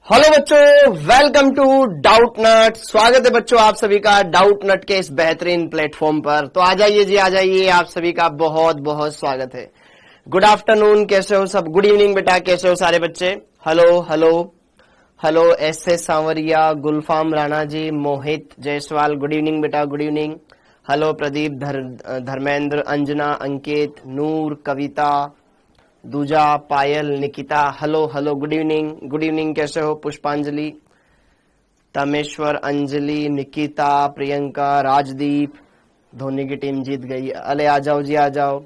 Hello बच्चों, welcome to doubt नट। स्वागत है बच्चों आप सभी का डाउट नट के इस बेहतरीन प्लेटफॉर्म पर। तो आ जाइए जी, आ जाइए, आप सभी का बहुत बहुत स्वागत है। गुड आफ्टरनून, कैसे हो सब? गुड इवनिंग बेटा, कैसे हो सारे बच्चे? Hello hello hello, S Sanwariya, Gulfam Rana ji, Mohit Jaiswal, good evening बेटा, good evening. Hello Pradeep, Dharmendra, Anjana, Ankit, Noor, Kavita, Dooja, Payal, Nikita, hello hello, good evening, good evening, कैसे हो? पुष्पांजलि, तमेश्वर, अंजलि, निकिता, प्रियंका, राजदीप, धोनी की टीम जीत गई। अरे आ जाओ जी, आ जाओ।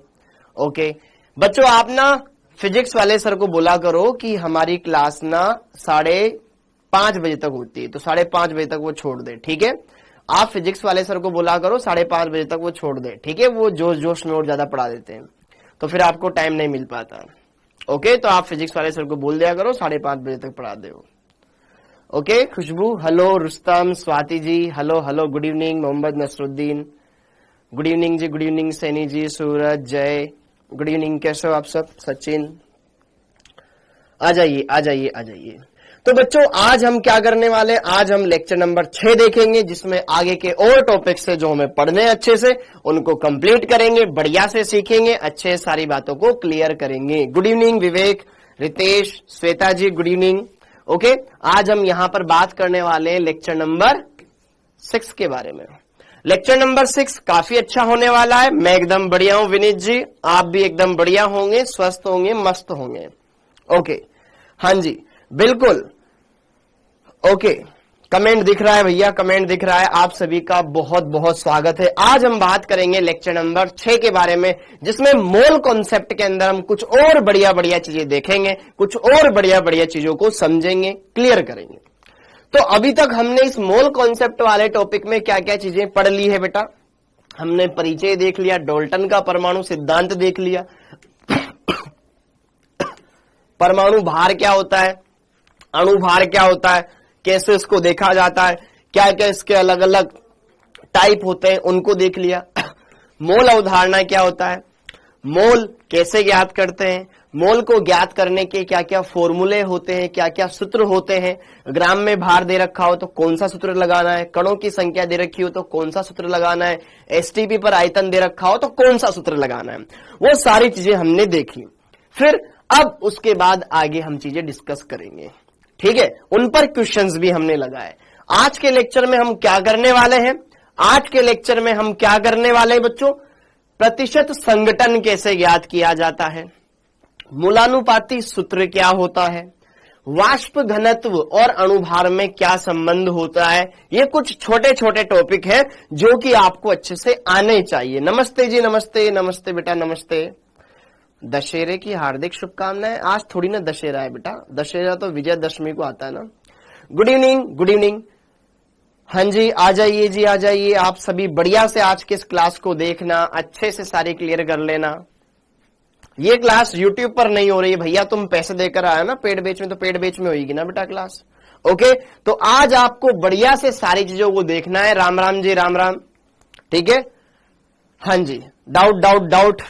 ओके बच्चों, आप ना फिजिक्स वाले सर को बोला करो कि हमारी क्लास ना 5:30 बजे तक होती है, तो 5:30 बजे तक वो छोड़ दे, ठीक है? आप फिजिक्स वाले सर को बोला करो 5:30 बजे तक वो छोड़ दे, ठीक है? वो जोश जोश में और ज्यादा पढ़ा देते हैं, तो फिर आपको टाइम नहीं मिल पाता। ओके, तो आप फिजिक्स वाले सर को बोल दिया करो 5:30 बजे तक पढ़ा दे। Okay, Khushboo, hello, Rustam, Swati ji, hello hello, good evening, Mohammad Nasruddin, good evening ji, good evening, Saini ji, Suraj, Jai, good evening, कैसे हो आप सब? सचिन, आ जाइए आ जाइए आ जाइए। तो बच्चों आज हम क्या करने वाले? आज हम लेक्चर नंबर 6 देखेंगे, जिसमें आगे के और टॉपिक्स से जो हमें पढ़ने अच्छे से उनको कंप्लीट करेंगे, बढ़िया से सीखेंगे, अच्छे सारी बातों को क्लियर करेंगे। गुड इवनिंग विवेक, रितेश, श्वेता जी, गुड इवनिंग। ओके, आज हम यहां पर बात करने वाले हैं लेक्चर नंबर 6 के बारे में। लेक्चर नंबर 6 काफी अच्छा होने वाला है। मैं एकदम बढ़िया हूं विनीत जी, आप भी एकदम बढ़िया होंगे, स्वस्थ होंगे, मस्त होंगे। ओके, हाँ जी बिल्कुल। ओके, कमेंट दिख रहा है भैया, कमेंट दिख रहा है। आप सभी का बहुत बहुत स्वागत है। आज हम बात करेंगे लेक्चर नंबर 6 के बारे में, जिसमें मोल कॉन्सेप्ट के अंदर हम कुछ और बढ़िया बढ़िया चीजें देखेंगे, कुछ और बढ़िया बढ़िया चीजों को समझेंगे, क्लियर करेंगे। तो अभी तक हमने इस मोल कॉन्सेप्ट वाले टॉपिक में क्या क्या चीजें पढ़ ली है बेटा? हमने परिचय देख लिया, डाल्टन का परमाणु सिद्धांत देख लिया, परमाणु भार क्या होता है, अणु भार क्या होता है, कैसे इसको देखा जाता है, क्या क्या इसके अलग अलग टाइप होते हैं, उनको देख लिया। मोल अवधारणा क्या होता है, मोल कैसे ज्ञात करते हैं, मोल को ज्ञात करने के क्या क्या फॉर्मूले होते हैं, क्या क्या सूत्र होते हैं, ग्राम में भार दे रखा हो तो कौन सा सूत्र लगाना है, कणों की संख्या दे रखी हो तो कौन सा सूत्र लगाना है, एसटीपी पर आयतन दे रखा हो तो कौन सा सूत्र लगाना है, वो सारी चीजें हमने देखी। फिर अब उसके बाद आगे हम चीजें डिस्कस करेंगे, ठीक है? उन पर क्वेश्चंस भी हमने लगाए। आज के लेक्चर में हम क्या करने वाले हैं? आज के लेक्चर में हम क्या करने वाले हैं बच्चों? प्रतिशत संघटन कैसे ज्ञात किया जाता है, मूलानुपाती सूत्र क्या होता है, वाष्प घनत्व और अणुभार में क्या संबंध होता है। ये कुछ छोटे छोटे टॉपिक हैं जो कि आपको अच्छे से आने चाहिए। नमस्ते जी, नमस्ते, नमस्ते बेटा, नमस्ते। दशहरे की हार्दिक शुभकामनाएं। आज थोड़ी ना दशहरा है बेटा, दशहरा तो विजयदशमी को आता है ना। Good evening, good evening. हाँ जी, आ जाइए जी, आ जाइए। आप सभी बढ़िया से आज के इस क्लास को देखना, अच्छे से सारी क्लियर कर लेना। ये क्लास यूट्यूब पर नहीं हो रही है भैया, तुम पैसे देकर आया ना पेड बैच में, तो पेड बैच में होगी ना बेटा क्लास। ओके, तो आज आपको बढ़िया से सारी चीजों को देखना है। राम राम जी, राम राम, ठीक है? हाँ जी, डाउट डाउट डाउट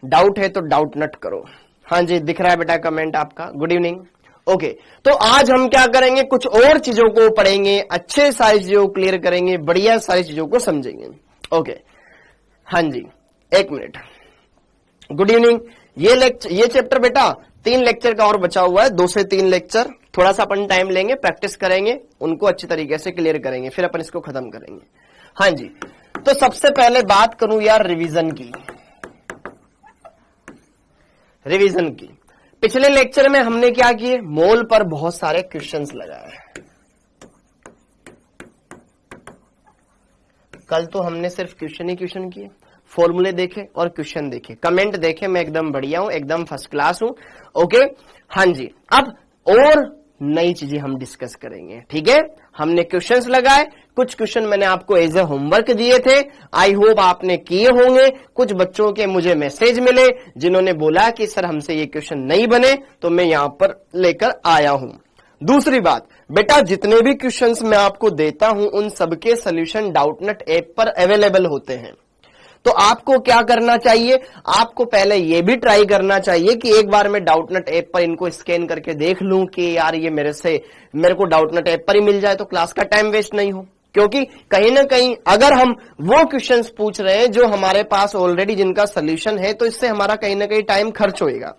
डाउट है तो डाउट नट करो। हाँ जी, दिख रहा है बेटा कमेंट आपका। Good evening. ओके, तो आज हम क्या करेंगे? कुछ और चीजों को पढ़ेंगे, अच्छे सारी चीजों को क्लियर करेंगे, बढ़िया सारी चीजों को समझेंगे। ओके, हाँ जी, एक मिनट। Good evening. ये चैप्टर बेटा 3 लेक्चर का और बचा हुआ है, 2 से 3 लेक्चर। थोड़ा सा अपन टाइम लेंगे, प्रैक्टिस करेंगे, उनको अच्छी तरीके से क्लियर करेंगे, फिर अपन इसको खत्म करेंगे। हाँ जी, तो सबसे पहले बात करूं यार रिवीजन की। रिवीजन की पिछले लेक्चर में हमने क्या किए? मोल पर बहुत सारे क्वेश्चंस लगाए। कल तो हमने सिर्फ क्वेश्चन ही क्वेश्चन किए, फॉर्मूले देखे और क्वेश्चन देखे, कमेंट देखे। मैं एकदम बढ़िया हूं, एकदम फर्स्ट क्लास हूं। ओके, हाँ जी, अब और नई चीजें हम डिस्कस करेंगे, ठीक है? हमने क्वेश्चंस लगाए, कुछ क्वेश्चन मैंने आपको एज ए होमवर्क दिए थे, आई होप आपने किए होंगे। कुछ बच्चों के मुझे मैसेज मिले जिन्होंने बोला कि सर हमसे ये क्वेश्चन नहीं बने, तो मैं यहां पर लेकर आया हूं। दूसरी बात बेटा, जितने भी क्वेश्चंस मैं आपको देता हूं उन सबके सोल्यूशन डाउटनट ऐप पर अवेलेबल होते हैं। तो आपको क्या करना चाहिए, आपको पहले ये भी ट्राई करना चाहिए कि एक बार मैं डाउटनट ऐप पर इनको स्कैन करके देख लूं कि यार ये मेरे को डाउटनट ऐप पर ही मिल जाए तो क्लास का टाइम वेस्ट नहीं हो। क्योंकि कहीं ना कहीं अगर हम वो क्वेश्चंस पूछ रहे हैं जो हमारे पास ऑलरेडी जिनका सोल्यूशन है, तो इससे हमारा कहीं ना कहीं टाइम खर्च होएगा।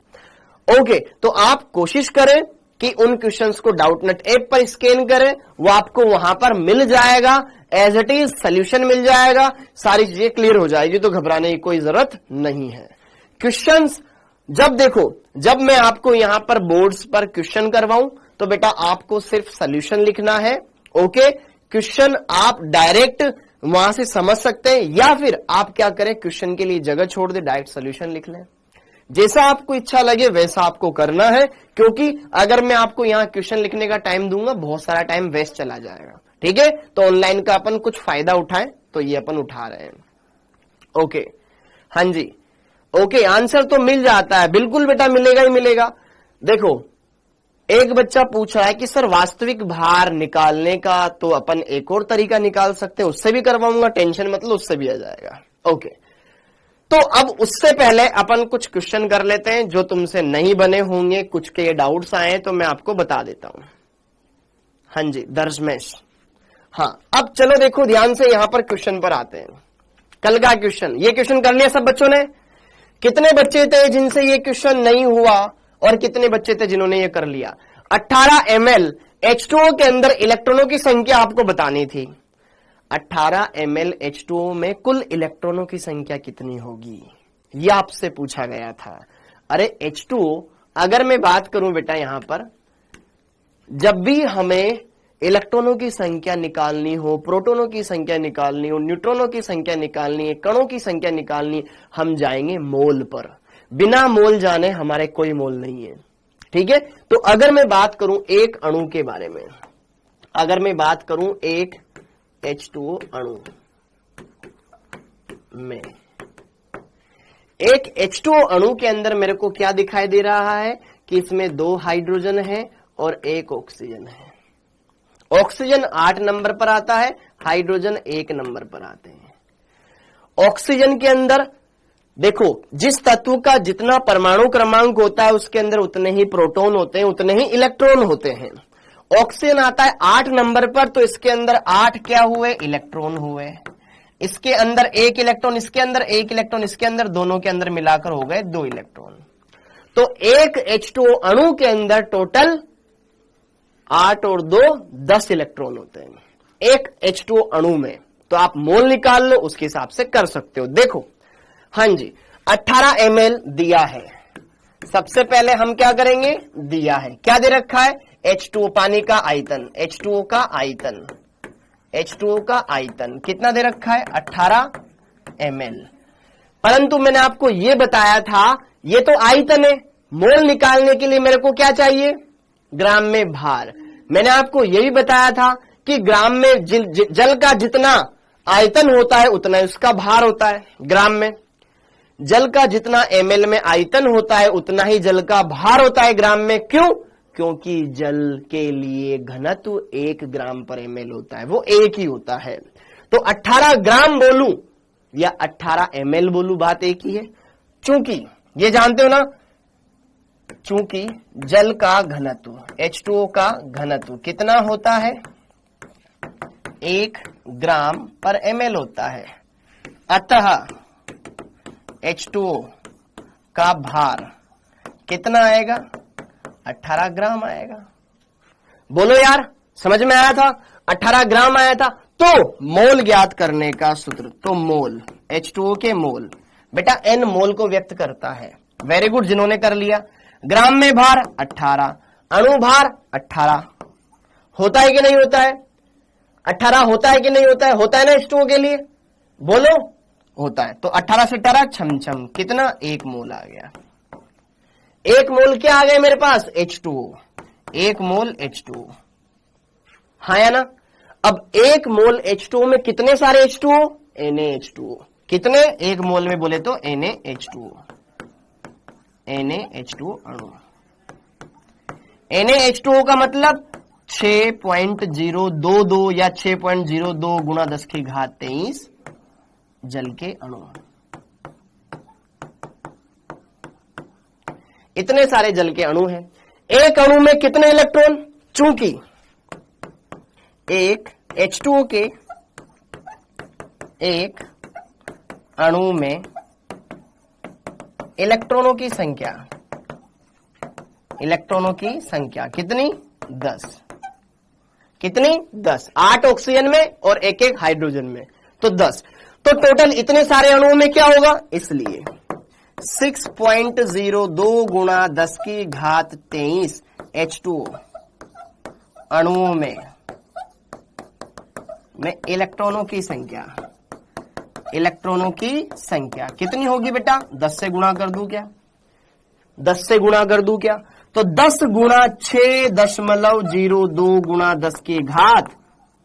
ओके, तो आप कोशिश करें कि उन क्वेश्चंस को डाउटनट ऐप पर स्कैन करें, वो आपको वहां पर मिल जाएगा, एज इट इज सोल्यूशन मिल जाएगा, सारी चीजें क्लियर हो जाएगी, तो घबराने की कोई जरूरत नहीं है। क्वेश्चंस जब देखो, जब मैं आपको यहां पर बोर्ड्स पर क्वेश्चन करवाऊं तो बेटा आपको सिर्फ सोल्यूशन लिखना है। ओके, क्वेश्चन आप डायरेक्ट वहां से समझ सकते हैं, या फिर आप क्या करें, क्वेश्चन के लिए जगह छोड़ दे, डायरेक्ट सोल्यूशन लिख लें। जैसा आपको इच्छा लगे वैसा आपको करना है, क्योंकि अगर मैं आपको यहां क्वेश्चन लिखने का टाइम दूंगा बहुत सारा टाइम वेस्ट चला जाएगा। ठीक है, तो ऑनलाइन का अपन कुछ फायदा उठाएं, तो ये अपन उठा रहे हैं। ओके, हाँ जी, ओके, आंसर तो मिल जाता है, बिल्कुल बेटा मिलेगा ही मिलेगा। देखो, एक बच्चा पूछ रहा है कि सर वास्तविक भार निकालने का तो अपन एक और तरीका निकाल सकते हैं, उससे भी करवाऊंगा, टेंशन मतलब उससे भी आ जाएगा। ओके, तो अब उससे पहले अपन कुछ क्वेश्चन कर लेते हैं जो तुमसे नहीं बने होंगे, कुछ के डाउट्स आए तो मैं आपको बता देता हूं। हाँ जी, दर्शमेश, हाँ, अब चलो देखो ध्यान से, यहां पर क्वेश्चन पर आते हैं। कल का क्वेश्चन, ये क्वेश्चन कर लिया सब बच्चों ने? कितने बच्चे थे जिनसे ये क्वेश्चन नहीं हुआ और कितने बच्चे थे जिन्होंने ये कर लिया? 18 ml H2O के अंदर इलेक्ट्रॉनों की संख्या आपको बतानी थी। 18 ml H2O में कुल इलेक्ट्रॉनों की संख्या कितनी होगी, यह आपसे पूछा गया था। अरे H2O, अगर मैं बात करूं बेटा यहां पर, जब भी हमें इलेक्ट्रॉनों की संख्या निकालनी हो, प्रोटॉनों की संख्या निकालनी हो, न्यूट्रॉनों की संख्या निकालनी है, कणों की संख्या निकालनी, हम जाएंगे मोल पर। बिना मोल जाने हमारे कोई मोल नहीं है। ठीक है, तो अगर मैं बात करूं एक अणु के बारे में, अगर मैं बात करूं एक H2O अणु में, एक H2O अणु के अंदर मेरे को क्या दिखाई दे रहा है कि इसमें 2 हाइड्रोजन है और 1 ऑक्सीजन है। ऑक्सीजन 8 नंबर पर आता है, हाइड्रोजन 1 नंबर पर आते हैं। ऑक्सीजन के अंदर देखो, जिस तत्व का जितना परमाणु क्रमांक होता है उसके अंदर उतने ही प्रोटॉन होते हैं, उतने ही इलेक्ट्रॉन होते हैं। ऑक्सीजन आता है 8 नंबर पर, तो इसके अंदर 8 क्या हुए, इलेक्ट्रॉन हुए। इसके अंदर 1 इलेक्ट्रॉन, इसके अंदर 1 इलेक्ट्रॉन, इसके अंदर, दोनों के अंदर मिलाकर हो गए 2 इलेक्ट्रॉन। तो एक H2O अणु के अंदर टोटल 8 और 2 10 इलेक्ट्रॉन होते हैं एक H2O अणु में। तो आप मोल निकाल लो, उसके हिसाब से कर सकते हो। देखो, हाँ जी, 18 ml दिया है। सबसे पहले हम क्या करेंगे, दिया है, क्या दे रखा है, H2O, पानी का आयतन, H2O का आयतन, H2O का आयतन कितना दे रखा है, 18 ml। परंतु मैंने आपको यह बताया था, ये तो आयतन है, मोल निकालने के लिए मेरे को क्या चाहिए, ग्राम में भार। मैंने आपको यह भी बताया था कि ग्राम में जल का जितना आयतन होता है उतना उसका भार होता है। ग्राम में जल का जितना ml में आयतन होता है उतना ही जल का भार होता है ग्राम में। क्यों? क्योंकि जल के लिए घनत्व 1 ग्राम पर ml होता है, वो एक ही होता है। तो 18 ग्राम बोलूं या 18 ml बोलूं, बात एक ही है। चूंकि ये जानते हो ना, चूंकि जल का घनत्व, H2O का घनत्व कितना होता है, 1 ग्राम पर ml होता है। अतः H2O का भार कितना आएगा, 18 ग्राम आएगा। बोलो यार, समझ में आया था? 18 ग्राम आया था। तो मोल ज्ञात करने का सूत्र, तो मोल, H2O के मोल बेटा n मोल को व्यक्त करता है। वेरी गुड, जिन्होंने कर लिया। ग्राम में भार 18, अणु भार 18 होता है कि नहीं होता है, 18 होता है कि नहीं होता है, होता है ना H2O के लिए, बोलो होता है। तो 18 से 18 छम कितना, 1 मोल आ गया। 1 मोल क्या आ गया मेरे पास, H2O, 1 मोल H2O, हाँ या ना। अब 1 मोल H2O में कितने सारे H2O, NaH2O, कितने, 1 मोल में बोले तो NaH2O, NaH2O अणु। NaH2O का मतलब 6.022 या 6.02 गुणा 10 की घात 23 जल के अणु। इतने सारे जल के अणु हैं। एक अणु में कितने इलेक्ट्रॉन? चूंकि एक H2O के एक अणु में इलेक्ट्रॉनों की संख्या कितनी? 10। कितनी? 10। 8 ऑक्सीजन में और एक एक हाइड्रोजन में, तो 10। तो टोटल इतने सारे अणुओं में क्या होगा? इसलिए 6.02 गुणा 10 की घात 23 H2O अणुओं में इलेक्ट्रॉनों की संख्या कितनी होगी बेटा? 10 से गुणा कर दूं क्या? 10 से गुणा कर दूं क्या? तो 10 गुणा 6.02 गुणा 10 की घात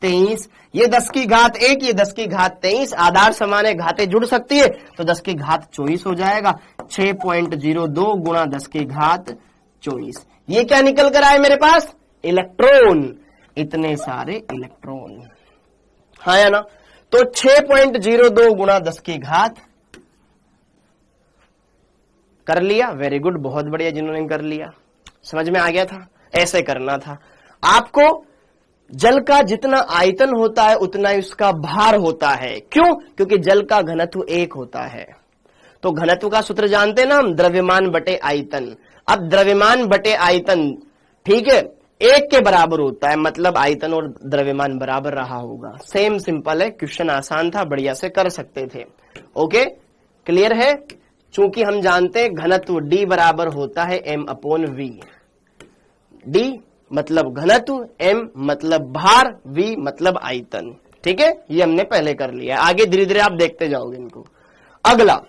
23, ये 10 की घात 1, ये 10 की घात 23, आधार समान है, घातें जुड़ सकती है, तो 10 की घात 24 हो जाएगा। 6.02 गुणा 10 की घात 24, ये क्या निकल कर आए मेरे पास? इलेक्ट्रॉन। इतने सारे इलेक्ट्रॉन, हाँ या ना? तो 6.02 गुणा 10 की घात कर लिया, वेरी गुड, बहुत बढ़िया जिन्होंने कर लिया, समझ में आ गया था। ऐसे करना था आपको। जल का जितना आयतन होता है उतना ही उसका भार होता है। क्यों? क्योंकि जल का घनत्व 1 होता है। तो घनत्व का सूत्र जानते हैं ना हम, द्रव्यमान बटे आयतन। अब द्रव्यमान बटे आयतन, ठीक है, 1 के बराबर होता है, मतलब आयतन और द्रव्यमान बराबर रहा होगा। सेम सिंपल है, क्वेश्चन आसान था, बढ़िया से कर सकते थे। ओके, क्लियर है? चूंकि हम जानते हैं घनत्व D बराबर होता है m/v। D मतलब घनत्व, m मतलब भार, v मतलब आयतन। ठीक है, ये हमने पहले कर लिया। आगे धीरे धीरे आप देखते जाओगे इनको। अगला,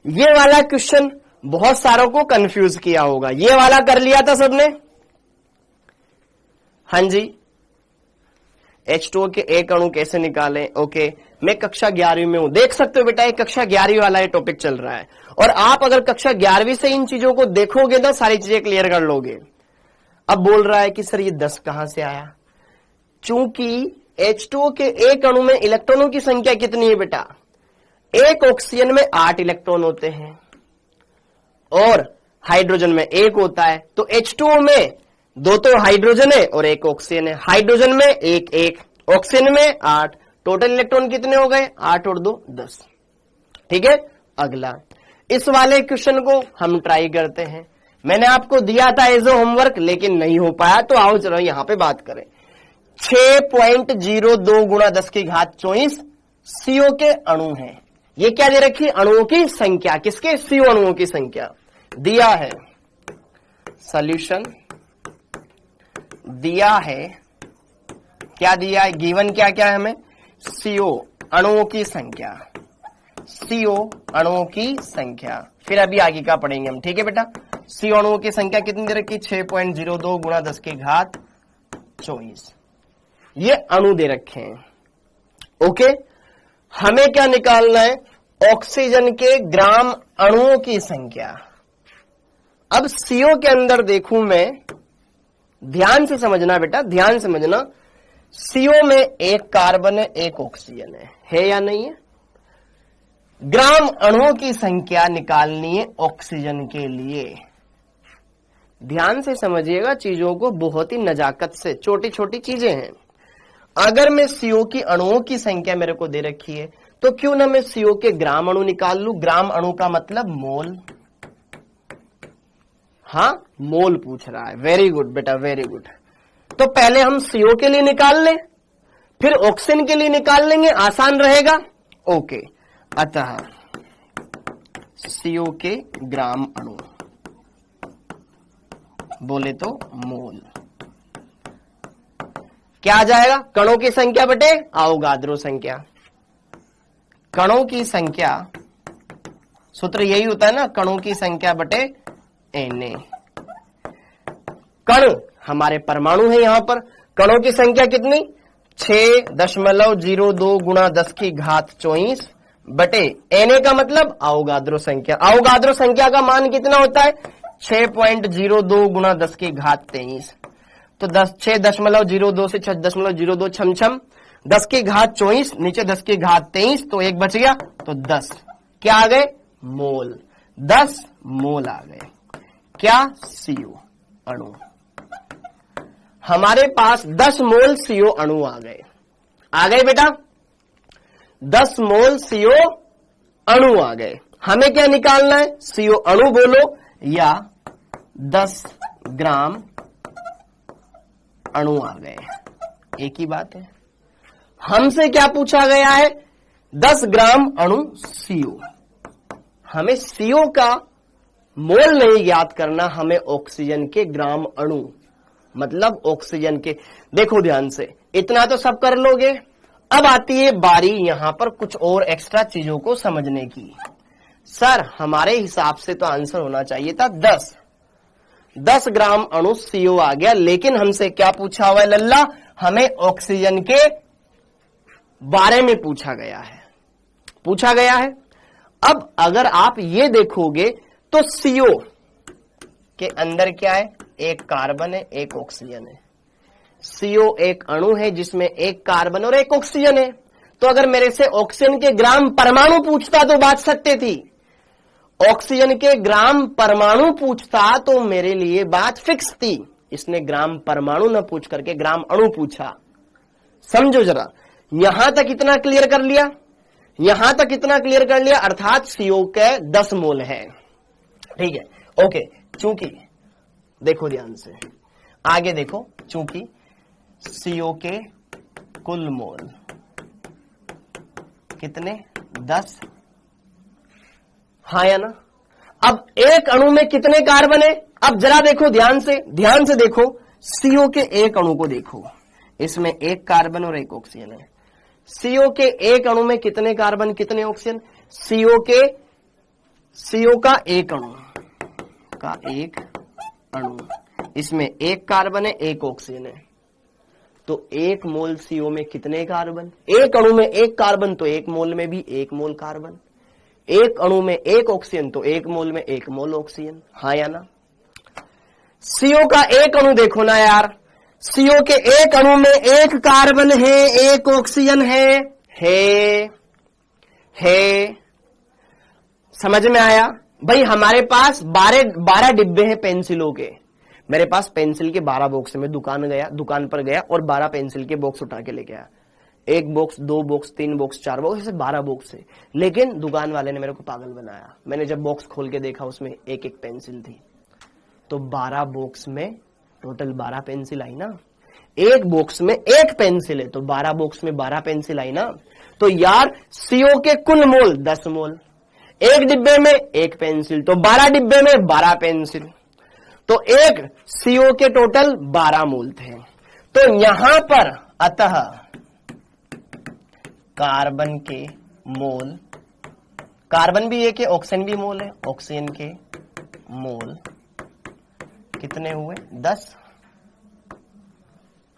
ये वाला क्वेश्चन बहुत सारों को कंफ्यूज किया होगा। ये वाला कर लिया था सबने? हाँ जी, H2O के एक अणु कैसे निकालें? ओके, मैं कक्षा 11वीं में हूं, देख सकते हो बेटा, ये कक्षा 11वीं वाला ये टॉपिक चल रहा है। और आप अगर कक्षा 11वीं से इन चीजों को देखोगे तो सारी चीजें क्लियर कर लोगे। अब बोल रहा है कि सर ये 10 कहां से आया? चूंकि H2O के एक अणु में इलेक्ट्रॉनों की संख्या कितनी है बेटा? एक ऑक्सीजन में 8 इलेक्ट्रॉन होते हैं और हाइड्रोजन में 1 होता है। तो H2O में 2 तो हाइड्रोजन है और 1 ऑक्सीजन है। हाइड्रोजन में 1, ऑक्सीजन में 8, टोटल इलेक्ट्रॉन कितने हो गए? 8 और 2 10। ठीक है, अगला इस वाले क्वेश्चन को हम ट्राई करते हैं। मैंने आपको दिया था एज ए होमवर्क, लेकिन नहीं हो पाया, तो आओ चलो यहां पे बात करें। 6.02 गुणा 10 की घात 24 CO के अणु हैं। ये क्या दे रखी? अणुओं की संख्या। किसके? CO अणुओं की संख्या दिया है। सॉल्यूशन दिया है, क्या दिया है? गिवन क्या क्या है हमें? CO अणुओं की संख्या, CO अणुओं की संख्या। फिर अभी आगे का पढ़ेंगे हम, ठीक है बेटा। CO अणुओं की संख्या कितनी दे रखी? 6.02 गुणा 10 की घात 24। ये अणु दे रखे हैं। ओके, हमें क्या निकालना है? ऑक्सीजन के ग्राम अणुओं की संख्या। अब CO के अंदर देखूं मैं, ध्यान से समझना बेटा, ध्यान समझना। CO में 1 कार्बन है, 1 ऑक्सीजन है या नहीं है? ग्राम अणुओं की संख्या निकालनी है ऑक्सीजन के लिए। ध्यान से समझिएगा चीजों को, बहुत ही नजाकत से, छोटी छोटी चीजें हैं। अगर मैं CO की अणुओं की संख्या मेरे को दे रखी है, तो क्यों ना मैं CO के ग्राम अणु निकाल लूं। ग्राम अणु का मतलब मोल। हाँ, मोल पूछ रहा है, वेरी गुड बेटा, वेरी गुड। तो पहले हम CO के लिए निकाल लें, फिर ऑक्सीजन के लिए निकाल लेंगे, आसान रहेगा। ओके, अतः CO के ग्राम अणु बोले तो मोल, क्या आ जाएगा? कणों की संख्या बटे अवोगाद्रो संख्या। कणों की संख्या, सूत्र यही होता है ना, कणों की संख्या बटे Na। कण हमारे परमाणु है, यहां पर कणों की संख्या कितनी? 6.02 गुणा 10 की घात 24 बटे Na का मतलब अवोगाद्रो संख्या। अवोगाद्रो संख्या का मान कितना होता है? 6.02 गुणा 10 की घात 23। तो 6.02 से 6.02 छम 10 की घात 24, नीचे 10 की घात 23, तो 1 बच गया, तो 10 क्या आ गए? मोल। 10 मोल आ गए। क्या? CO अणु। हमारे पास 10 मोल CO अणु आ गए बेटा, 10 मोल CO अणु आ गए। हमें क्या निकालना है? CO अणु बोलो या 10 ग्राम अणु आ गए, एक ही बात है। हमसे क्या पूछा गया है? 10 ग्राम अणु CO। हमें CO का मोल नहीं ज्ञात करना, हमें ऑक्सीजन के ग्राम अणु, मतलब ऑक्सीजन के। देखो ध्यान से, इतना तो सब कर लोगे। अब आती है बारी यहां पर कुछ और एक्स्ट्रा चीजों को समझने की। सर हमारे हिसाब से तो आंसर होना चाहिए था 10 ग्राम अणु CO आ गया, लेकिन हमसे क्या पूछा हुआ है लल्ला? हमें ऑक्सीजन के बारे में पूछा गया है। अब अगर आप ये देखोगे तो CO के अंदर क्या है? एक कार्बन है, एक ऑक्सीजन है। CO एक अणु है जिसमें एक कार्बन और एक ऑक्सीजन है। तो अगर मेरे से ऑक्सीजन के ग्राम परमाणु पूछता तो बात सत्य थी, ऑक्सीजन के ग्राम परमाणु पूछता तो मेरे लिए बात फिक्स थी। इसने ग्राम परमाणु न पूछ करके ग्राम अणु पूछा। समझो जरा, यहां तक इतना क्लियर कर लिया, अर्थात CO के 10 मोल है। ठीक है, ओके। चूंकि देखो ध्यान से, आगे देखो, चूंकि CO के कुल मोल कितने? 10, हाँ या ना? अब एक अणु में कितने कार्बन है? अब जरा देखो ध्यान से देखो, CO के एक अणु को देखो, इसमें एक कार्बन और एक ऑक्सीजन है। CO के एक अणु में कितने कार्बन, कितने ऑक्सीजन? CO का एक अणु, इसमें एक कार्बन है, एक ऑक्सीजन है। तो एक मोल CO में कितने कार्बन? एक अणु में एक कार्बन, तो एक मोल में भी एक मोल कार्बन। एक अणु में एक ऑक्सीजन, तो एक मोल में एक मोल ऑक्सीजन, हाँ या ना? CO का एक अणु देखो ना यार, CO के एक अणु में एक कार्बन है, एक ऑक्सीजन है। समझ में आया भाई? हमारे पास 12 डिब्बे हैं पेंसिलों के। मेरे पास पेंसिल के 12 बॉक्स है। मैं दुकान पर गया और 12 पेंसिल के बॉक्स उठा के लेके आया। 1 बॉक्स, 2 बॉक्स, 3 बॉक्स, 4 बॉक्स, ऐसे 12 बॉक्स है। लेकिन दुकान वाले ने मेरे को पागल बनाया। मैंने जब बॉक्स खोल के देखा उसमें एक एक पेंसिल थी। तो 12 बॉक्स में टोटल 12 पेंसिल आई ना। एक बॉक्स में एक पेंसिल है तो 12 बॉक्स में 12 पेंसिल आई ना। तो यार CO के कुल मोल 10 मोल, एक डिब्बे में एक पेंसिल, तो 12 डिब्बे में 12 पेंसिल, तो एक CO के टोटल 12 मोल थे। तो यहां पर अतः कार्बन के मोल, कार्बन भी एक है, ऑक्सीजन भी मोल है, ऑक्सीजन के मोल कितने हुए? 10,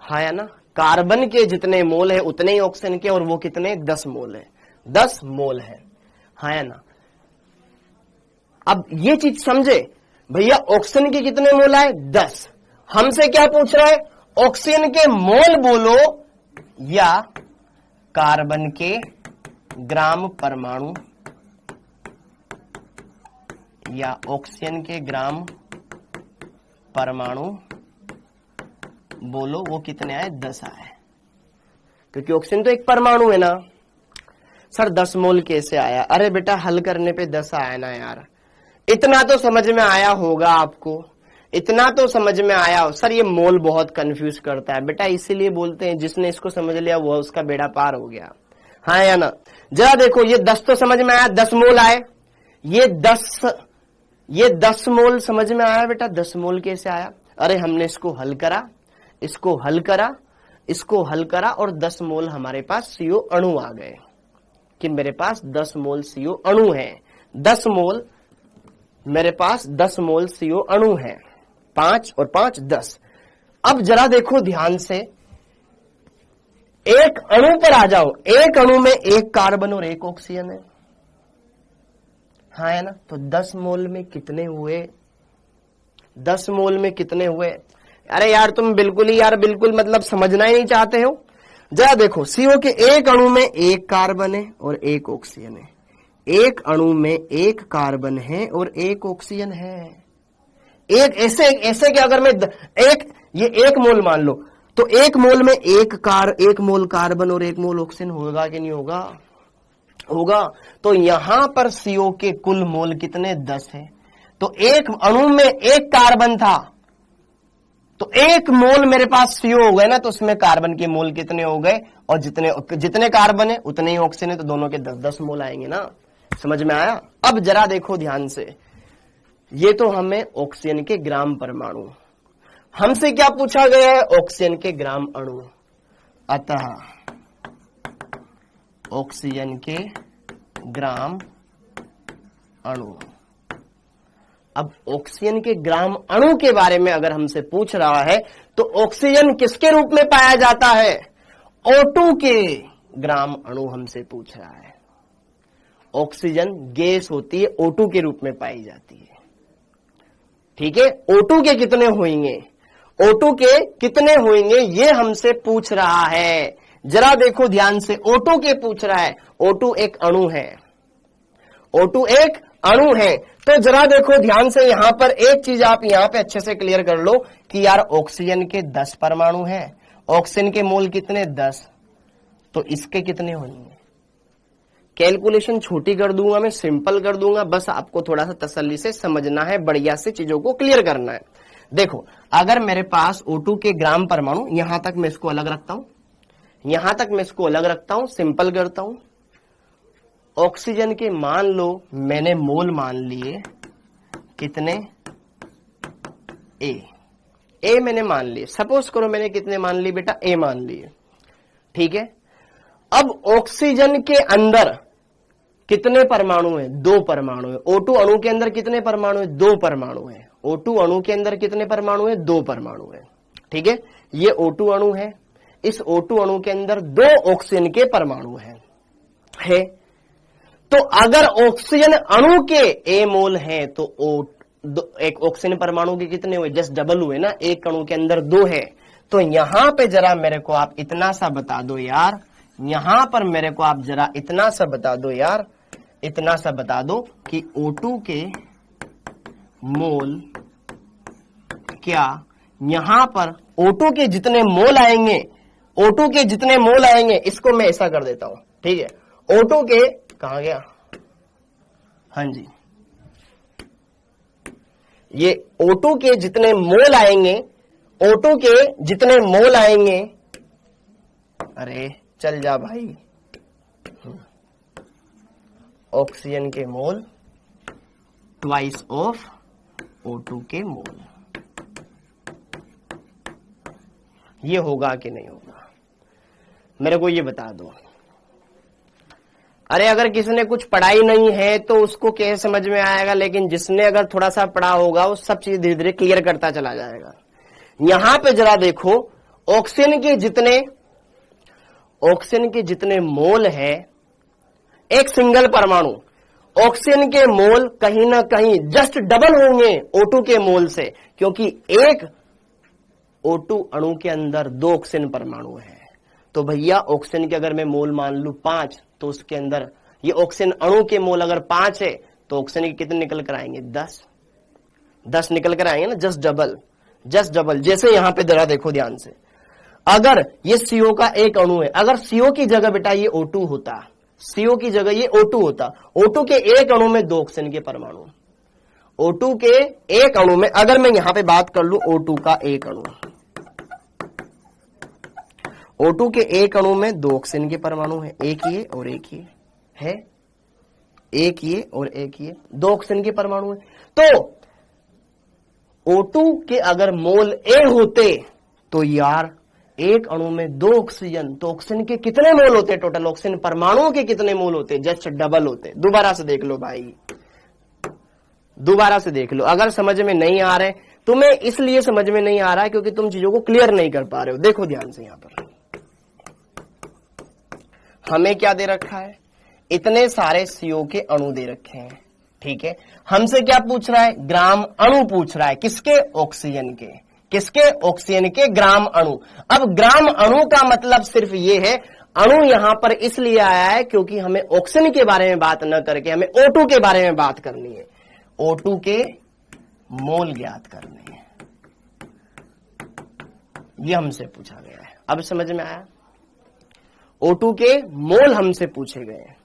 हाँ या ना? कार्बन के जितने मोल है उतने ही ऑक्सीजन के, और वो कितने? 10 मोल है। 10 मोल है, हाँ या ना? अब ये चीज समझे भैया, ऑक्सीजन के कितने मोल आए? 10। हमसे क्या पूछ रहा है? ऑक्सीजन के मोल बोलो या कार्बन के ग्राम परमाणु, या ऑक्सीजन के ग्राम परमाणु बोलो, वो कितने आए? 10 आए। क्योंकि ऑक्सीजन तो एक परमाणु है ना। सर 10 मोल कैसे आया? अरे बेटा हल करने पे 10 आया ना यार। इतना तो समझ में आया होगा आपको, इतना तो समझ में आया। सर ये मोल बहुत कंफ्यूज करता है बेटा, इसीलिए बोलते हैं जिसने इसको समझ लिया वो उसका बेड़ा पार हो गया, हाँ या ना? जरा देखो, ये 10 तो समझ में आया, 10 मोल आए। ये 10 मोल समझ में आया बेटा। 10 मोल कैसे आया? अरे हमने इसको हल करा और 10 मोल हमारे पास CO अणु आ गए कि मेरे पास 10 मोल CO अणु है। 10 मोल मेरे पास 10 मोल CO अणु है। 5 और 5 10। अब जरा देखो ध्यान से, एक अणु पर आ जाओ। एक अणु में एक कार्बन और एक ऑक्सीजन है, हाँ है ना? तो 10 मोल में कितने हुए? 10 मोल में कितने हुए? अरे यार तुम बिल्कुल मतलब समझना ही नहीं चाहते हो। जरा देखो, CO के एक अणु में एक कार्बन है और एक ऑक्सीजन है। एक अणु में एक कार्बन है और एक ऑक्सीजन है। एक ऐसे कि अगर मैं ये 1 मोल मान लो, तो 1 मोल में 1 मोल कार्बन और 1 मोल ऑक्सीजन होगा कि नहीं होगा? होगा। तो यहां पर CO के कुल मोल कितने? 10 है। तो एक अणु में 1 कार्बन था, तो 1 मोल मेरे पास CO हो गए ना, तो उसमें कार्बन के मोल कितने हो गए? और जितने कार्बन है उतने ही ऑक्सीजन है, तो दोनों के 10-10 मोल आएंगे ना। समझ में आया? अब जरा देखो ध्यान से, ये तो हमें ऑक्सीजन के ग्राम परमाणु, हमसे क्या पूछा गया है? ऑक्सीजन के ग्राम अणु। अतः ऑक्सीजन के ग्राम अणु। अब ऑक्सीजन के ग्राम अणु के बारे में अगर हमसे पूछ रहा है, तो ऑक्सीजन किसके रूप में पाया जाता है? O2 के ग्राम अणु हमसे पूछ रहा है। ऑक्सीजन गैस होती है, O2 के रूप में पाई जाती है। ठीक है, O2 के कितने होंगे? O2 के कितने होंगे ये हमसे पूछ रहा है। जरा देखो ध्यान से, O2 के पूछ रहा है। O2 एक अणु है, O2 एक अणु है। तो जरा देखो ध्यान से, यहां पर एक चीज आप यहां पे अच्छे से क्लियर कर लो कि यार ऑक्सीजन के 10 परमाणु हैं, ऑक्सीजन के मोल कितने? 10। तो इसके कितने होंगे? कैलकुलेशन छोटी कर दूंगा मैं, सिंपल कर दूंगा, बस आपको थोड़ा सा तसल्ली से समझना है, बढ़िया से चीजों को क्लियर करना है। देखो, अगर मेरे पास O2 के ग्राम परमाणु, यहां तक मैं इसको अलग रखता हूं, यहां तक मैं इसको अलग रखता हूं, सिंपल करता हूं। ऑक्सीजन के मान लो मैंने मोल मान लिए कितने? ए मैंने मान लिए, सपोज करो मैंने कितने मान लिए बेटा? ए मान लिए। ठीक है, अब ऑक्सीजन के अंदर कितने परमाणु हैं? 2 परमाणु है। O2 अणु के अंदर कितने परमाणु है? 2 परमाणु है। O2 अणु के अंदर कितने परमाणु है? 2 परमाणु है। ठीक है, ये O2 अणु है, इस O2 अणु के अंदर 2 ऑक्सीजन के परमाणु है। तो अगर ऑक्सीजन अणु के A मोल है, तो एक ऑक्सीजन परमाणु के कितने हुए? जस्ट डबल हुए ना, एक अणु के अंदर 2 है। तो यहां पे जरा मेरे को आप इतना सा बता दो यार, यहां पर मेरे को आप जरा इतना सा बता दो यार, इतना सा बता दो कि O2 के मोल क्या, यहां पर O2 के जितने मोल आएंगे, O2 के जितने मोल आएंगे, इसको मैं ऐसा कर देता हूं। ठीक है, O2 के कहां गया? हाँ जी, ये O2 के जितने मोल आएंगे, O2 के जितने मोल आएंगे, अरे चल जा भाई, ऑक्सीजन के मोल ट्वाइस ऑफ O2 के मोल। ये होगा कि नहीं होगा? मेरे को ये बता दो। अरे अगर किसी ने कुछ पढ़ाई नहीं है तो उसको कैसे समझ में आएगा, लेकिन जिसने अगर थोड़ा सा पढ़ा होगा वो सब चीज धीरे धीरे क्लियर करता चला जाएगा। यहां पे जरा देखो, ऑक्सीजन के जितने मोल है, एक सिंगल परमाणु, ऑक्सीजन के मोल कहीं ना कहीं जस्ट डबल होंगे O2 के मोल से, क्योंकि एक O2 अणु के अंदर 2 ऑक्सीजन परमाणु है। तो भैया ऑक्सीजन के अगर मैं मोल मान लूं 5, तो उसके अंदर ये ऑक्सीजन अणु के मोल अगर 5 है, तो ऑक्सीजन के कितने निकल कर आएंगे? 10 निकल कर आएंगे ना, जस्ट डबल। जैसे यहां पे जरा देखो ध्यान से, अगर ये CO का एक अणु है, अगर CO की जगह बेटा ये O2 होता, CO की जगह ये O2 होता, O2 के एक अणु में 2 ऑक्सीजन के परमाणु, O2 के एक अणु में, अगर मैं यहां पे बात कर लूं O2 का एक अणु, O2 के एक अणु में 2 ऑक्सीजन के परमाणु है, एक ये और एक ये है, एक ये और एक ये, 2 ऑक्सीजन के परमाणु है। तो O2 के अगर मोल A होते, तो यार एक अणु में 2 ऑक्सीजन, तो ऑक्सीजन के कितने मोल होते? टोटल ऑक्सीजन परमाणुओं के कितने मोल होते? जस्ट डबल होते। दोबारा से देख लो भाई, दोबारा से देख लो। अगर समझ में नहीं आ रहे, तुम्हें इसलिए समझ में नहीं आ रहा है क्योंकि तुम चीजों को क्लियर नहीं कर पा रहे हो। देखो ध्यान से, यहां पर हमें क्या दे रखा है? इतने सारे CO के अणु दे रखे हैं। ठीक है, हमसे क्या पूछ रहा है? ग्राम अणु पूछ रहा है। किसके? ऑक्सीजन के। किसके? ऑक्सीजन के ग्राम अणु। अब ग्राम अणु का मतलब सिर्फ ये है, अणु यहां पर इसलिए आया है क्योंकि हमें ऑक्सीजन के बारे में बात न करके हमें O2 के बारे में बात करनी है। O2 के मोल ज्ञात करने हैं, ये हमसे पूछा गया है। अब समझ में आया? O2 के मोल हमसे पूछे गए हैं,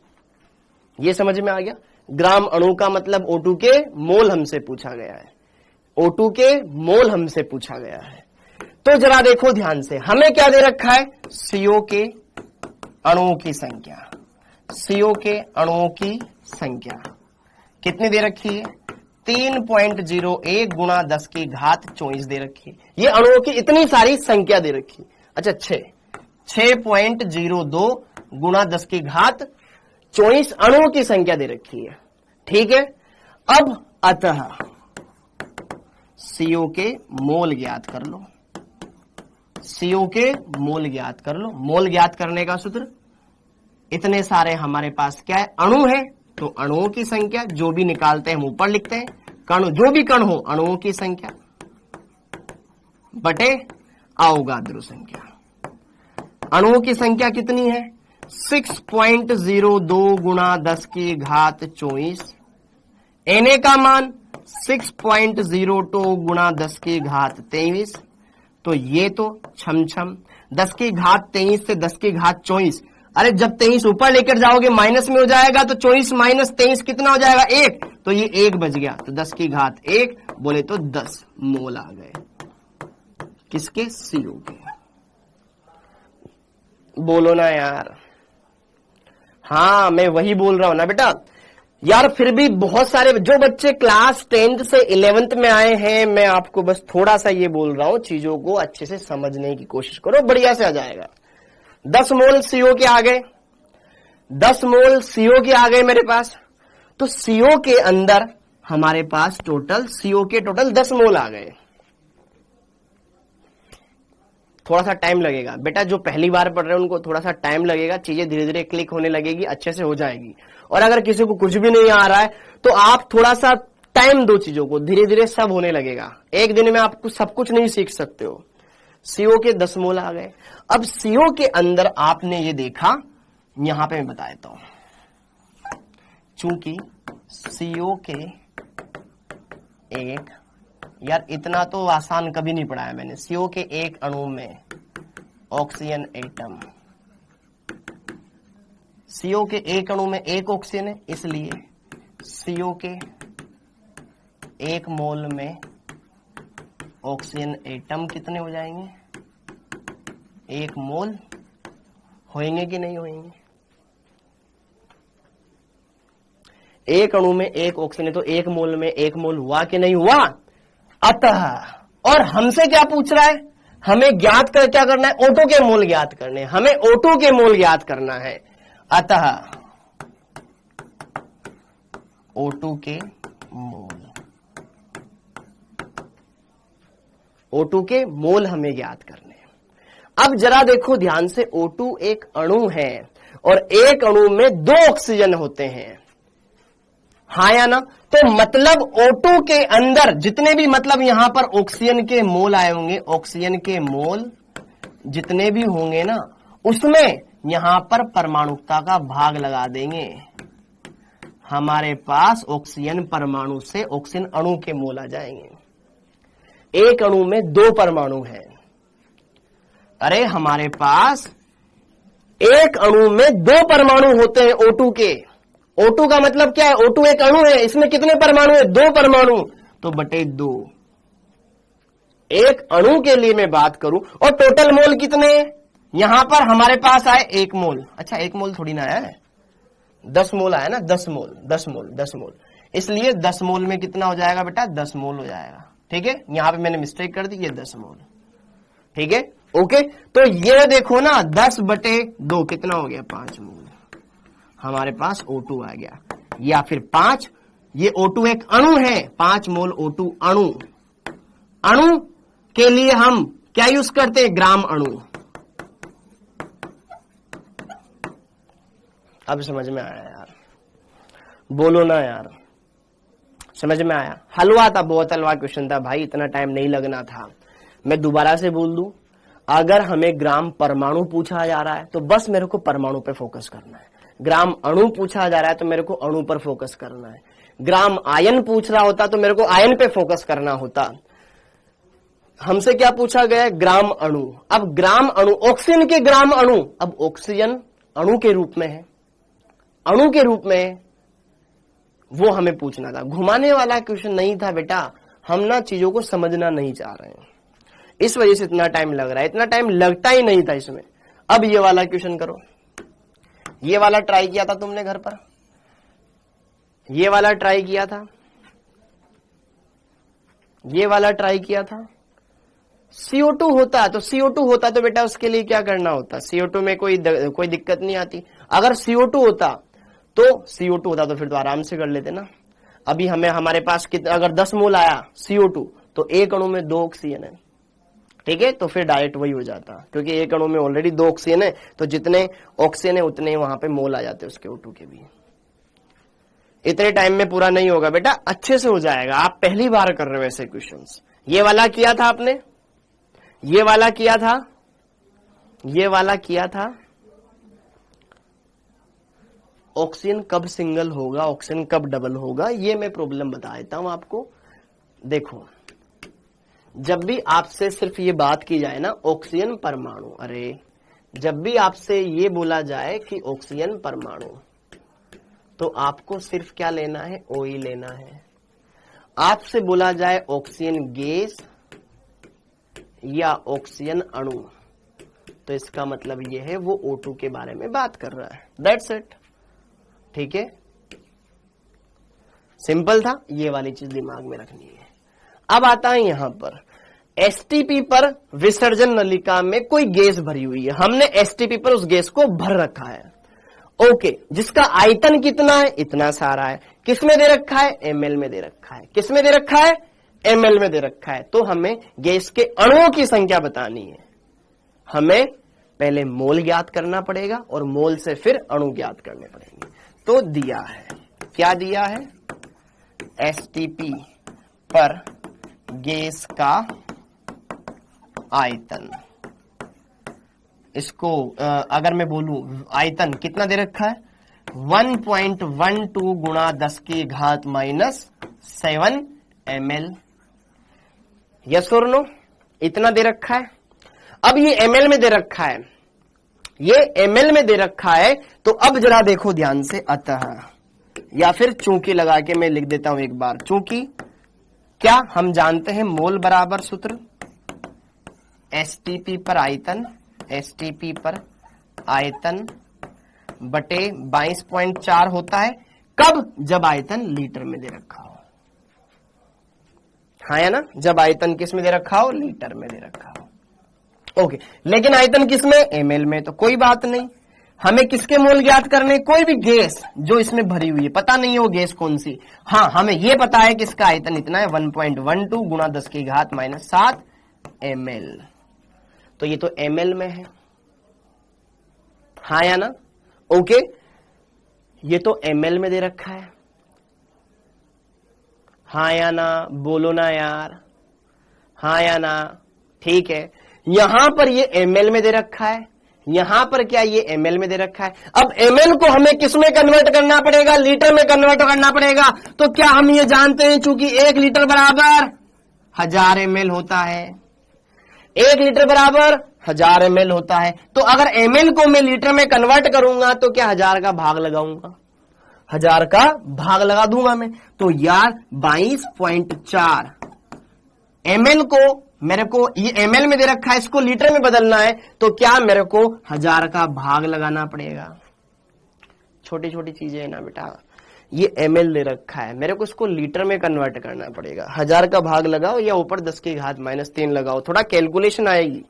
ये समझ में आ गया। ग्राम अणु का मतलब O2 के मोल हमसे पूछा गया है, O2 के मोल हमसे पूछा गया है। तो जरा देखो ध्यान से, हमें क्या दे रखा है? CO के अणुओं की संख्या, CO के अणुओं की संख्या कितनी दे रखी है? 3.01 गुणा 10 की घात 24 दे रखी है। ये अणुओं की इतनी सारी संख्या दे रखी। अच्छा 6.02 गुणा 10 की घात 24 अणुओं की संख्या दे रखी है, ठीक है। अब अतः CO के मोल ज्ञात कर लो, CO के मोल ज्ञात कर लो। मोल ज्ञात करने का सूत्र, इतने सारे हमारे पास क्या है? अणु है, तो अणुओं की संख्या जो भी निकालते हैं हम ऊपर लिखते हैं, कण जो भी कण हो अणुओं की संख्या बटे अवोगाद्रो संख्या। अणुओं की संख्या कितनी है? 6.02 गुणा 10 की घात 24। Na का मान 6.02 गुणा 10 की घात 23। तो ये तो छम 10 की घात 23 से 10 की घात 24, अरे जब 23 ऊपर लेकर जाओगे माइनस में हो जाएगा, तो 24 माइनस 23 कितना हो जाएगा? 1। तो ये 1 बच गया, तो 10 की घात 1 बोले तो 10 मोल आ गए। किसके? CO के। बोलो ना यार। हाँ मैं वही बोल रहा हूं ना बेटा यार। फिर भी बहुत सारे जो बच्चे क्लास 10th से 11th में आए हैं, मैं आपको बस थोड़ा सा ये बोल रहा हूं, चीजों को अच्छे से समझने की कोशिश करो, बढ़िया से आ जाएगा। 10 मोल CO के आ गए, 10 मोल CO के आ गए मेरे पास। तो CO के अंदर हमारे पास टोटल CO के टोटल 10 मोल आ गए। थोड़ा सा टाइम लगेगा बेटा, जो पहली बार पढ़ रहे हैं उनको थोड़ा सा टाइम लगेगा, चीजें धीरे धीरे क्लिक होने लगेगी, अच्छे से हो जाएगी। और अगर किसी को कुछ भी नहीं आ रहा है तो आप थोड़ा सा टाइम दो चीजों को, धीरे धीरे सब होने लगेगा। एक दिन में आप सब कुछ नहीं सीख सकते हो। CO के 10 मोल आ गए। अब CO के अंदर आपने ये देखा, यहां पे मैं बता देता हूं, चूंकि CO के एक, यार इतना तो आसान कभी नहीं पढ़ाया मैंने। CO के एक अणु में ऑक्सीजन एटम, CO के एक अणु में एक ऑक्सीजन है, इसलिए CO के एक मोल में ऑक्सीजन एटम कितने हो जाएंगे? 1 मोल होंगे कि नहीं होंगे? एक अणु में एक ऑक्सीजन, तो 1 मोल में 1 मोल हुआ कि नहीं हुआ? अतः, और हमसे क्या पूछ रहा है? हमें ज्ञात कर क्या करना है? O2 के मोल ज्ञात करने, हमें O2 के मोल ज्ञात करना है। अतः O2 के मोल, O2 के मोल हमें ज्ञात करने हैं। अब जरा देखो ध्यान से, O2 एक अणु है और एक अणु में 2 ऑक्सीजन होते हैं, हाँ या ना? तो मतलब O2 के अंदर जितने भी, मतलब यहां पर ऑक्सीजन के मोल आए होंगे, ऑक्सीजन के मोल जितने भी होंगे ना, उसमें यहां पर परमाणुकता का भाग लगा देंगे। हमारे पास ऑक्सीजन परमाणु से ऑक्सीजन अणु के मोल आ जाएंगे। एक अणु में 2 परमाणु हैं, अरे हमारे पास एक अणु में 2 परमाणु होते हैं O2 के। O2 का मतलब क्या है? O2 एक अणु है, इसमें कितने परमाणु है? 2 परमाणु, तो बटे 2। एक अणु के लिए मैं बात करूं, और टोटल मोल कितने? यहां पर हमारे पास आए 1 मोल। अच्छा 1 मोल थोड़ी ना आया है, 10 मोल आया ना, 10 मोल, 10 मोल, 10 मोल। इसलिए 10 मोल में कितना हो जाएगा बेटा? 10 मोल हो जाएगा, ठीक है। यहां पे मैंने मिस्टेक कर दी, ये 10 मोल, ठीक है, ओके। तो ये देखो ना, 10 बटे 2 कितना हो गया? 5 मोल हमारे पास O2 आ गया, या फिर 5, ये O2 एक अणु है, 5 मोल O2 अणु। अणु के लिए हम क्या यूज करते हैं? ग्राम अणु। अब समझ में आया यार? बोलो ना यार, समझ में आया? हलवा था, बहुत हलवा क्वेश्चन था भाई, इतना टाइम नहीं लगना था। मैं दोबारा से बोल दूं, अगर हमें ग्राम परमाणु पूछा जा रहा है तो बस मेरे को परमाणु पे फोकस करना है। ग्राम अणु पूछा जा रहा है तो मेरे को अणु पर फोकस करना है। ग्राम आयन पूछ रहा होता तो मेरे को आयन पे फोकस करना होता। हमसे क्या पूछा गया? ग्राम अणु। अब ग्राम अणु, ऑक्सीजन के ग्राम अणु, अब ऑक्सीजन अणु के रूप में है, अणु के रूप में, वो हमें पूछना था। घुमाने वाला क्वेश्चन नहीं था बेटा, हम ना चीजों को समझना नहीं चाह रहे हैं, इस वजह से इतना टाइम लग रहा है। इतना टाइम लगता ही नहीं था इसमें। अब ये वाला क्वेश्चन करो, ये वाला ट्राई किया था तुमने घर पर, ये वाला ट्राई किया था, ये वाला ट्राई किया था। CO2 होता तो CO2 होता तो बेटा उसके लिए क्या करना होता? CO2 में कोई दिक्कत नहीं आती। अगर CO2 होता तो फिर तो आराम से कर लेते ना। अभी हमें हमारे पास कितना, अगर 10 मोल आया CO2 तो एक अणु में 2 ऑक्सीजन है, ठीक है, तो फिर डायरेक्ट वही हो जाता, क्योंकि एक अणु में ऑलरेडी 2 ऑक्सीजन है, तो जितने ऑक्सीजन है उतने वहां पे मोल आ जाते उसके O2 के भी। इतने टाइम में पूरा नहीं होगा बेटा, अच्छे से हो जाएगा। आप पहली बार कर रहे हो ऐसे क्वेश्चंस। ये वाला किया था आपने, ये वाला किया था, ये वाला किया था। ऑक्सीजन कब सिंगल होगा, ऑक्सीजन कब डबल होगा, ये मैं प्रॉब्लम बता देता हूं आपको। देखो, जब भी आपसे सिर्फ ये बात की जाए ना ऑक्सीजन परमाणु, अरे जब भी आपसे ये बोला जाए कि ऑक्सीजन परमाणु, तो आपको सिर्फ क्या लेना है? OE लेना है। आपसे बोला जाए ऑक्सीजन गैस या ऑक्सीजन अणु, तो इसका मतलब यह है वो O2 के बारे में बात कर रहा है। दैट्स इट, ठीक है, सिंपल था। ये वाली चीज दिमाग में रखनी है। अब आता है यहां पर STP पर विसर्जन नलिका में कोई गैस भरी हुई है, हमने STP पर उस गैस को भर रखा है, ओके, जिसका आयतन कितना है? इतना सारा है। किसमें दे रखा है? ml में दे रखा है। किसमें दे रखा है? ml में दे रखा है। तो हमें गैस के अणुओं की संख्या बतानी है। हमें पहले मोल ज्ञात करना पड़ेगा और मोल से फिर अणु ज्ञात करने पड़ेंगे। तो दिया है, क्या दिया है? STP पर गैस का आयतन, इसको अगर मैं बोलूं आयतन कितना दे रखा है? 1.12 गुणा 10 की घात -7 ml। यस और नो? इतना दे रखा है। अब ये ml में दे रखा है, ये ml में दे रखा है, तो अब जरा देखो ध्यान से, अतः या फिर चूंकि लगा के मैं लिख देता हूं एक बार। चूंकि क्या हम जानते हैं मोल बराबर सूत्र STP पर आयतन, STP पर आयतन बटे 22.4 होता है। कब? जब आयतन लीटर में दे रखा हो। हाँ या ना? जब आयतन किस में दे रखा हो? लीटर में दे रखा हो। ओके, लेकिन आयतन किस में? ml में। तो कोई बात नहीं, हमें किसके मोल ज्ञात करने? कोई भी गैस जो इसमें भरी हुई है, पता नहीं है वो गैस कौन सी। हाँ, हमें ये पता है कि इसका आयतन इतना है 1.12 गुणा 10 की घात -7 ml। तो ये तो ml में है, हाँ या ना? ओके, ये तो ml में दे रखा है, हाँ या ना? बोलो ना यार, हाँ या ना? ठीक है, यहां पर ये ml में दे रखा है, यहां पर क्या ये ml में दे रखा है। अब ml को हमें किस में कन्वर्ट करना पड़ेगा? लीटर में कन्वर्ट करना पड़ेगा। तो क्या हम ये जानते हैं चूंकि 1 लीटर बराबर 1000 ml होता है, 1 लीटर बराबर 1000 ml होता है। तो अगर ml को मैं लीटर में कन्वर्ट करूंगा तो क्या 1000 का भाग लगाऊंगा? 1000 का भाग लगा दूंगा मैं। तो यार 22.4 ml को मेरे को, ये ml में दे रखा है, इसको लीटर में बदलना है, तो क्या मेरे को 1000 का भाग लगाना पड़ेगा। छोटी छोटी चीजें है ना बेटा, ये ml दे रखा है, मेरे को इसको लीटर में कन्वर्ट करना पड़ेगा। 1000 का भाग लगाओ या ऊपर 10 की घात -3 लगाओ, थोड़ा कैलकुलेशन आएगी।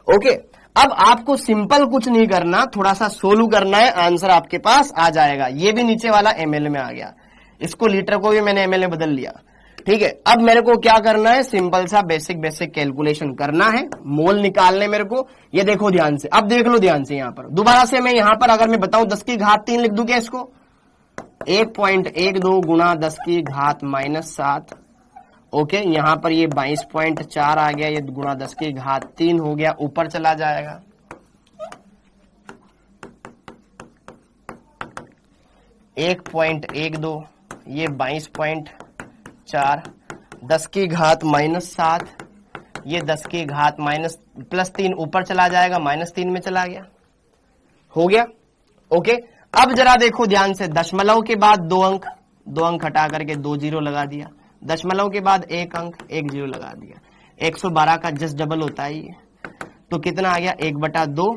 ओके, अब आपको सिंपल कुछ नहीं करना, थोड़ा सा सोल्व करना है, आंसर आपके पास आ जाएगा। ये भी नीचे वाला ml में आ गया, इसको लीटर को भी मैंने ml में बदल लिया, ठीक है। अब मेरे को क्या करना है? सिंपल सा बेसिक कैलकुलेशन करना है, मोल निकालने मेरे को। ये देखो ध्यान से, अब देख लो ध्यान से, यहां पर दोबारा से मैं यहां पर अगर मैं बताऊं 10 की घात 3 लिख दूं क्या इसको? 1.12 गुणा 10 की घात -7, ओके, यहां पर ये 22.4 आ गया, ये गुणा 10 की घात 3 हो गया, ऊपर चला जाएगा। एक 1.12 ये 22.4, 10 की घात -7, ये 10 की घात +3 ऊपर चला जाएगा, -3 में चला गया, हो गया। ओके, अब जरा देखो ध्यान से, दशमलव के बाद 2 अंक, 2 अंक हटा करके 2 जीरो लगा दिया, दशमलव के बाद 1 अंक, 1 जीरो लगा दिया। 112 का जस्ट डबल होता है ये, तो कितना आ गया 1/2,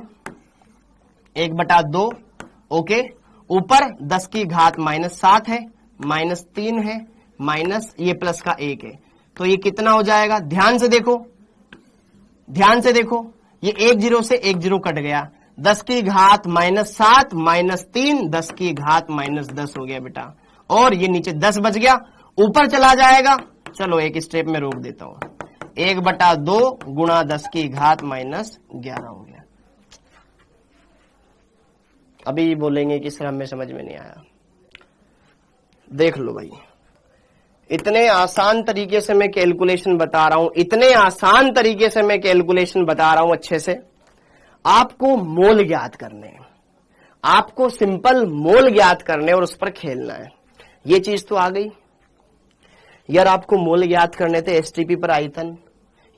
1/2। ओके, ऊपर 10 की घात -7 है, -3 है, माइनस ये प्लस का 1 है, तो ये कितना हो जाएगा, ध्यान से देखो, ध्यान से देखो, ये 1 जीरो से 1 जीरो कट गया, 10 की घात -7 -3, 10 की घात -10 हो गया बेटा, और ये नीचे 10 बच गया, ऊपर चला जाएगा। चलो एक स्टेप में रोक देता हूं, 1/2 गुणा 10 की घात -11 हो गया। अभी बोलेंगे कि सर हमें समझ में नहीं आया, देख लो भाई, इतने आसान तरीके से मैं कैलकुलेशन बता रहा हूं, इतने आसान तरीके से मैं कैलकुलेशन बता रहा हूं अच्छे से। आपको मोल ज्ञात करने हैं, आपको सिंपल मोल ज्ञात करने और उस पर खेलना है। ये चीज तो आ गई यार, आपको मोल ज्ञात करने थे एसटीपी पर आयतन।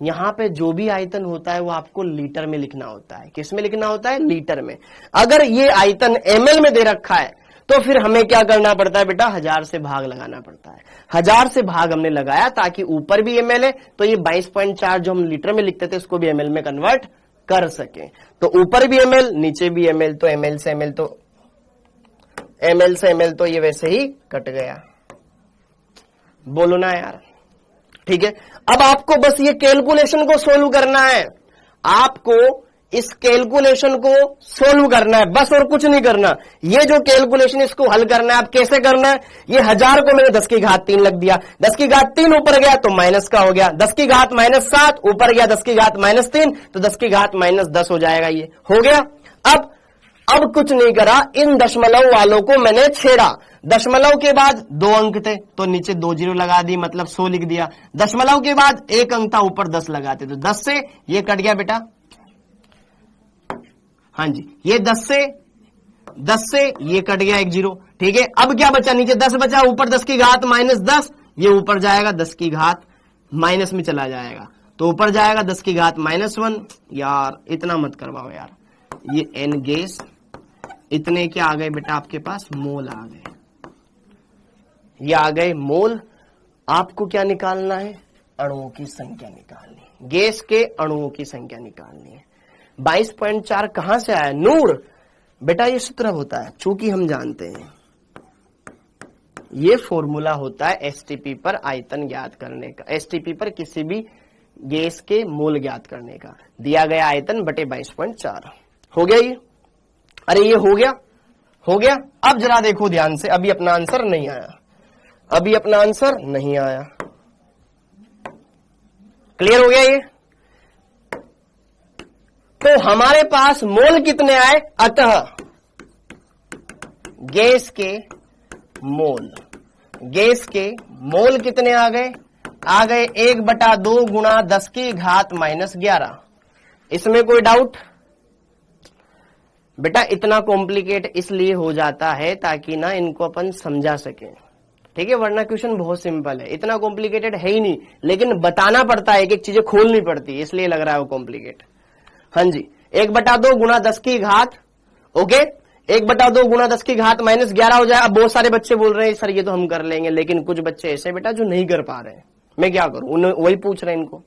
यहां पे जो भी आयतन होता है वो आपको लीटर में लिखना होता है। किस में लिखना होता है, लीटर में। अगर ये आयतन एमएल में दे रखा है तो फिर हमें क्या करना पड़ता है बेटा, 1000 से भाग लगाना पड़ता है। 1000 से भाग हमने लगाया ताकि ऊपर भी एमएल है, तो ये 22.4 जो हम लीटर में लिखते थे उसको भी एमएल में कन्वर्ट कर सके। तो ऊपर भी एमएल, नीचे भी एमएल, तो एमएल से एमएल, तो एमएल से एमएल तो ये वैसे ही कट गया। बोलो ना यार, ठीक है। अब आपको बस ये कैलकुलेशन को सोल्व करना है, आपको इस कैलकुलेशन को सोल्व करना है बस, और कुछ नहीं करना। ये जो कैलकुलेशन इसको हल करना है, आप कैसे करना है, ये 1000 को मैंने 10 की घात 3 लग दिया, 10 की घात 3 ऊपर गया तो माइनस का हो गया, 10 की घात -7 ऊपर गया, 10 की घात -3 तो 10 की घात -10 हो जाएगा, ये हो गया। अब कुछ नहीं करा, इन दशमलव वालों को मैंने छेड़ा। दशमलव के बाद 2 अंक थे तो नीचे 2 जीरो लगा दी, मतलब 100 लिख दिया। दशमलव के बाद 1 अंक था, ऊपर 10 लगाते तो 10 से ये कट गया बेटा, हाँ जी, ये 10 से ये कट गया 1 जीरो, ठीक है। अब क्या बचा, नीचे 10 बचा, ऊपर 10 की घात -10, ये ऊपर जाएगा 10 की घात माइनस में चला जाएगा, तो ऊपर जाएगा 10 की घात -1। यार इतना मत करवाओ यार, ये एन गैस, इतने क्या आ गए बेटा आपके पास, मोल आ गए, ये आ गए मोल। आपको क्या निकालना है, अणुओं की संख्या निकालनी, गैस के अणुओं की संख्या निकालनी है। 22.4 कहां से आया, नूर बेटा, ये सूत्र होता है, चूंकि हम जानते हैं ये फॉर्मूला होता है एसटीपी पर आयतन ज्ञात करने का, एसटीपी पर किसी भी गैस के मोल ज्ञात करने का, दिया गया आयतन बटे 22.4 हो गया ये। अरे ये हो गया, हो गया। अब जरा देखो ध्यान से, अभी अपना आंसर नहीं आया, अभी अपना आंसर नहीं आया, क्लियर हो गया ये। तो हमारे पास मोल कितने आए, अतः गैस के मोल, गैस के मोल कितने आ गए, 1/2 गुणा 10 की घात -11। इसमें कोई डाउट बेटा, इतना कॉम्प्लिकेट इसलिए हो जाता है ताकि ना इनको अपन समझा सके, ठीक है, वरना क्वेश्चन बहुत सिंपल है, इतना कॉम्प्लिकेटेड है ही नहीं, लेकिन बताना पड़ता है, एक एक चीजें खोलनी पड़ती है, इसलिए लग रहा है वो कॉम्प्लिकेट। हाँ जी, 1/2 गुणा 10 की घात, ओके, 1/2 गुणा 10 की घात -11 हो जाए। अब बहुत सारे बच्चे बोल रहे हैं सर ये तो हम कर लेंगे, लेकिन कुछ बच्चे ऐसे बेटा जो नहीं कर पा रहे हैं, मैं क्या करूं, वही पूछ रहे हैं इनको।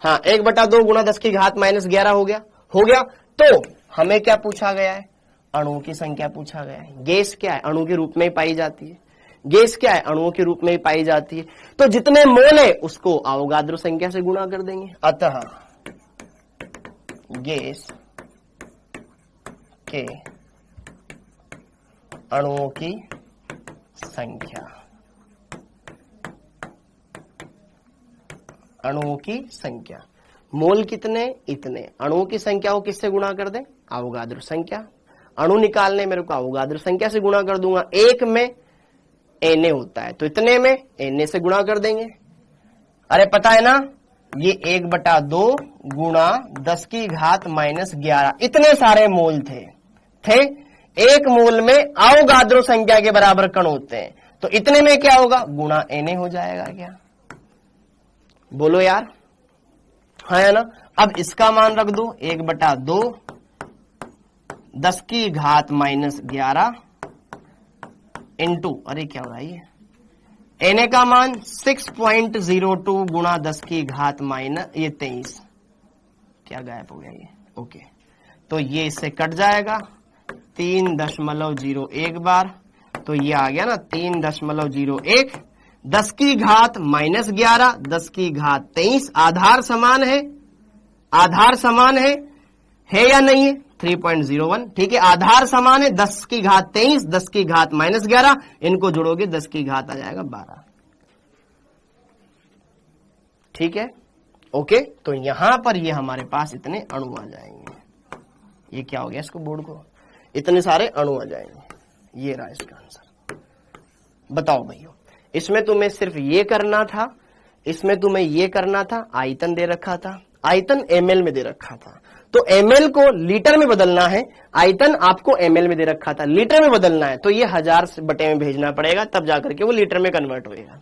हाँ, 1/2 गुणा 10 की घात -11 हो गया, हो गया। तो हमें क्या पूछा गया है, अणुओं की संख्या पूछा गया है। गैस क्या है, अणु के रूप में ही पाई जाती है, गैस क्या है, अणुओं के रूप में ही पाई जाती है। तो जितने मोल है उसको अवोगाद्रो संख्या से गुणा कर देंगे, अतः गैस के अणुओं की संख्या, अणुओं की संख्या, मोल कितने, इतने, अणुओं की संख्या को किससे गुणा कर दें, अवोगाद्रो संख्या। अणु निकालने मेरे को अवोगाद्रो संख्या से गुणा कर दूंगा, 1 में Na होता है तो इतने में Na से गुणा कर देंगे। अरे पता है ना, ये 1/2 गुणा 10 की घात -11, इतने सारे मोल थे। एक मोल में अवोगाद्रो संख्या के बराबर कण होते हैं, तो इतने में क्या होगा, गुणा Na हो जाएगा क्या, बोलो यार, हाँ या ना। अब इसका मान रख दो 1/2 10 की घात -11 इंटू, अरे क्या हो रहा है ये, Na का मान 6.02 गुणा 10 की घात ये 23, क्या गायब हो गया ये, ओके। तो ये इससे कट जाएगा 3.01 बार, तो ये आ गया ना 3.01, 10 की घात -11, 10 की घात 23, आधार समान है, आधार समान है या नहीं है, 3.01, ठीक है, आधार समान है, 10 की घात 23, 10 की घात -11, इनको जोड़ोगे 10 की घात आ जाएगा 12, ठीक है, ओके। तो यहां पर ये हमारे पास इतने अणु आ जाएंगे, ये क्या हो गया इसको बोर्ड को, इतने सारे अणु आ जाएंगे, ये रहा इसका आंसर। बताओ भैया, इसमें तुम्हें सिर्फ ये करना था, इसमें तुम्हें ये करना था, आयतन दे रखा था, आयतन ml में दे रखा था, तो ml को लीटर में बदलना है, आयतन आपको ml में दे रखा था, लीटर में बदलना है, तो ये 1000 बटे में भेजना पड़ेगा, तब जाकर के वो लीटर में कन्वर्ट होएगा,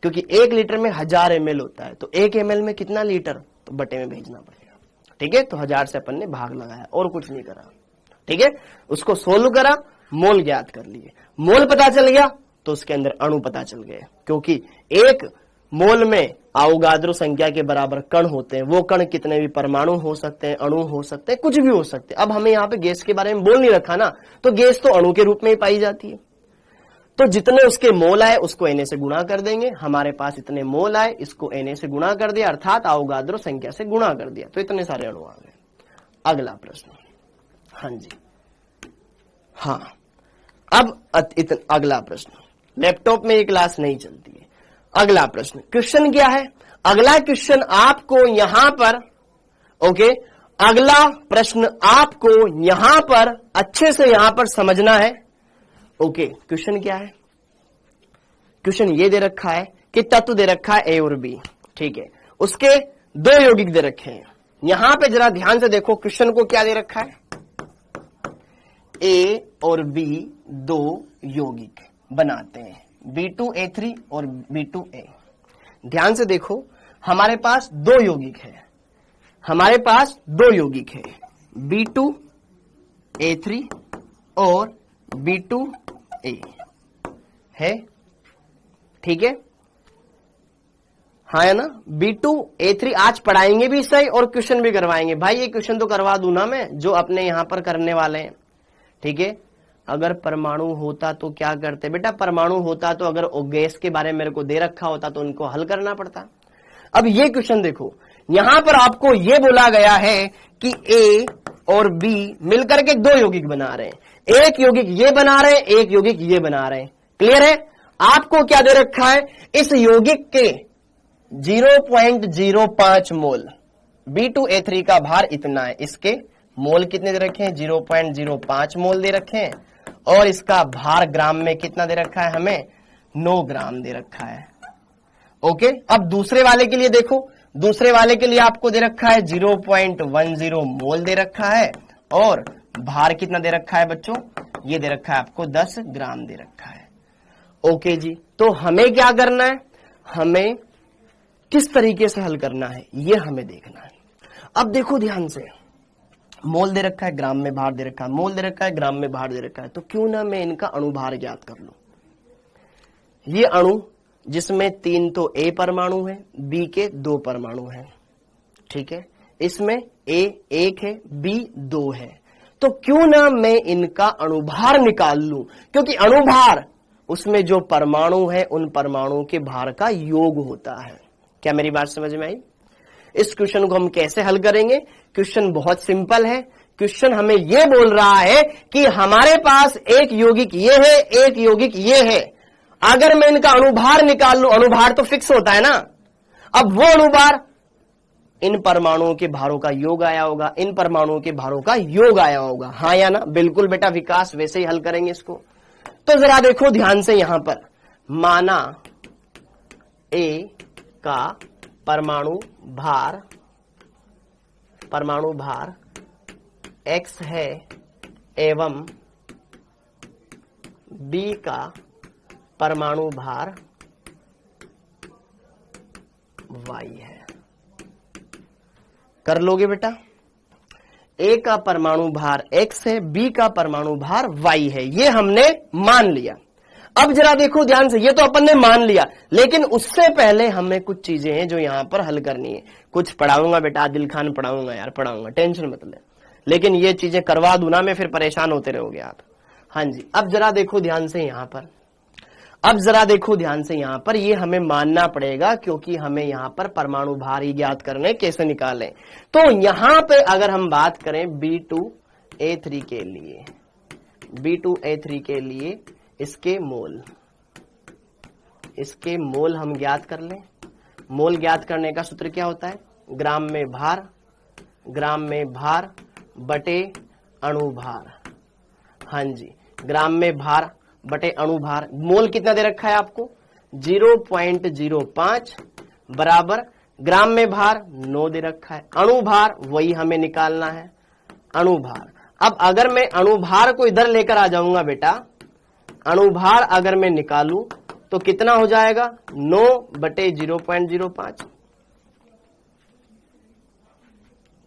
क्योंकि 1 लीटर में 1000 ml होता है, तो 1 ml में कितना लीटर, तो बटे में भेजना पड़ेगा, ठीक है। तो 1000 से अपन ने भाग लगाया और कुछ नहीं करा, ठीक है। उसको सोल्व करा, मोल ज्ञात कर लिए, मोल पता चल गया तो उसके अंदर अणु पता चल गए, क्योंकि 1 मोल में अवोगाद्रो संख्या के बराबर कण होते हैं, वो कण कितने भी परमाणु हो सकते हैं, अणु हो सकते हैं, कुछ भी हो सकते हैं। अब हमें यहाँ पे गैस के बारे में बोल नहीं रखा ना, तो गैस तो अणु के रूप में ही पाई जाती है, तो जितने उसके मोल आए उसको Na से गुणा कर देंगे, हमारे पास इतने मोल आए, इसको Na से गुणा कर दिया, अर्थात अवोगाद्रो संख्या से गुणा कर दिया, तो इतने सारे अणु आ गए। अगला प्रश्न, हाँ जी, हाँ, अब अगला प्रश्न, लैपटॉप में ये क्लास नहीं चलती है। अगला प्रश्न, क्वेश्चन क्या है, अगला क्वेश्चन आपको यहां पर, ओके, अगला प्रश्न आपको यहां पर अच्छे से यहां पर समझना है, ओके। क्वेश्चन क्या है, क्वेश्चन ये दे रखा है कि तत्व दे रखा है A और B, ठीक है, उसके 2 यौगिक दे रखे हैं। यहां पे जरा ध्यान से देखो, क्वेश्चन को क्या दे रखा है, A और B 2 यौगिक बनाते हैं, B2A3 और B2A। ध्यान से देखो, हमारे पास 2 यौगिक है, हमारे पास 2 यौगिक है, B2A3 और B2A है, ठीक है, हाँ है ना। B2A3 आज पढ़ाएंगे भी सही और क्वेश्चन भी करवाएंगे। भाई ये क्वेश्चन तो करवा दूं ना मैं, जो अपने यहां पर करने वाले हैं, ठीक है। अगर परमाणु होता तो क्या करते बेटा, परमाणु होता तो अगर गैस के बारे में मेरे को दे रखा होता तो उनको हल करना पड़ता। अब ये क्वेश्चन देखो, यहां पर आपको ये बोला गया है कि A और B मिलकर के 2 यौगिक बना रहे हैं, एक यौगिक ये बना रहे हैं, एक यौगिक ये बना रहे हैं, क्लियर है। आपको क्या दे रखा है, इस यौगिक के 0.05 मोल, B2A3 का भार इतना है, इसके मोल कितने दे रखे हैं, 0.05 मोल दे रखे हैं, और इसका भार ग्राम में कितना दे रखा है, हमें 9 ग्राम दे रखा है, ओके। अब दूसरे वाले के लिए देखो, दूसरे वाले के लिए आपको दे रखा है 0.10 मोल दे रखा है, और भार कितना दे रखा है बच्चों, ये दे रखा है आपको 10 ग्राम दे रखा है, ओके जी। तो हमें क्या करना है, हमें किस तरीके से हल करना है ये हमें देखना है। अब देखो ध्यान से, मोल दे रखा है, ग्राम में भार दे रखा है, मोल दे रखा है, ग्राम में भार दे रखा है, तो क्यों ना मैं इनका अणुभार ज्ञात कर लूं। ये अणु जिसमें 3 तो A परमाणु है, B के 2 परमाणु हैं, ठीक है, इसमें A 1 है, B 2 है, तो क्यों ना मैं इनका अणुभार निकाल लूं, क्योंकि अणुभार उसमें जो परमाणु है उन परमाणुओं के भार का योग होता है। क्या मेरी बात समझ में आई। इस क्वेश्चन को हम कैसे हल करेंगे, क्वेश्चन बहुत सिंपल है। क्वेश्चन हमें यह बोल रहा है कि हमारे पास एक यौगिक ये है, एक यौगिक ये है, अगर मैं इनका अणुभार निकाल लूं, अणुभार तो फिक्स होता है ना, अब वो अणुभार इन परमाणुओं के भारों का योग आया होगा, इन परमाणुओं के भारों का योग आया होगा, हाँ या ना। बिल्कुल बेटा विकास, वैसे ही हल करेंगे इसको। तो जरा देखो ध्यान से, यहां पर माना A का परमाणु भार X है एवं B का परमाणु भार y है। कर लोगे बेटा? A का परमाणु भार x है, B का परमाणु भार y है, ये हमने मान लिया। अब जरा देखो ध्यान से, ये तो अपन ने मान लिया, लेकिन उससे पहले हमें कुछ चीजें हैं जो यहां पर हल करनी है। कुछ पढ़ाऊंगा बेटा, आदिल खान पढ़ाऊंगा यार, पढ़ाऊंगा, टेंशन मत ले, लेकिन ये चीजें करवा दूं ना मैं, फिर परेशान होते रहोगे आप। हाँ जी, अब जरा देखो ध्यान से यहां पर, अब जरा देखो ध्यान से यहां पर, ये हमें मानना पड़ेगा क्योंकि हमें यहां पर परमाणु भार ही ज्ञात करने, कैसे निकालें। तो यहां पे अगर हम बात करें B2A3 के लिए, B2A3 के लिए इसके मोल हम ज्ञात कर लें। मोल ज्ञात करने का सूत्र क्या होता है? ग्राम में भार बटे अणु भार। हाँ जी, ग्राम में भार बटे अणु भार। मोल कितना दे रखा है आपको? 0.05 बराबर ग्राम में भार 9 दे रखा है। अणु भार वही हमें निकालना है, अणु भार। अब अगर मैं अणु भार को इधर लेकर आ जाऊंगा बेटा, अणु भार अगर मैं निकालूं तो कितना हो जाएगा? 9 बटे 0.05,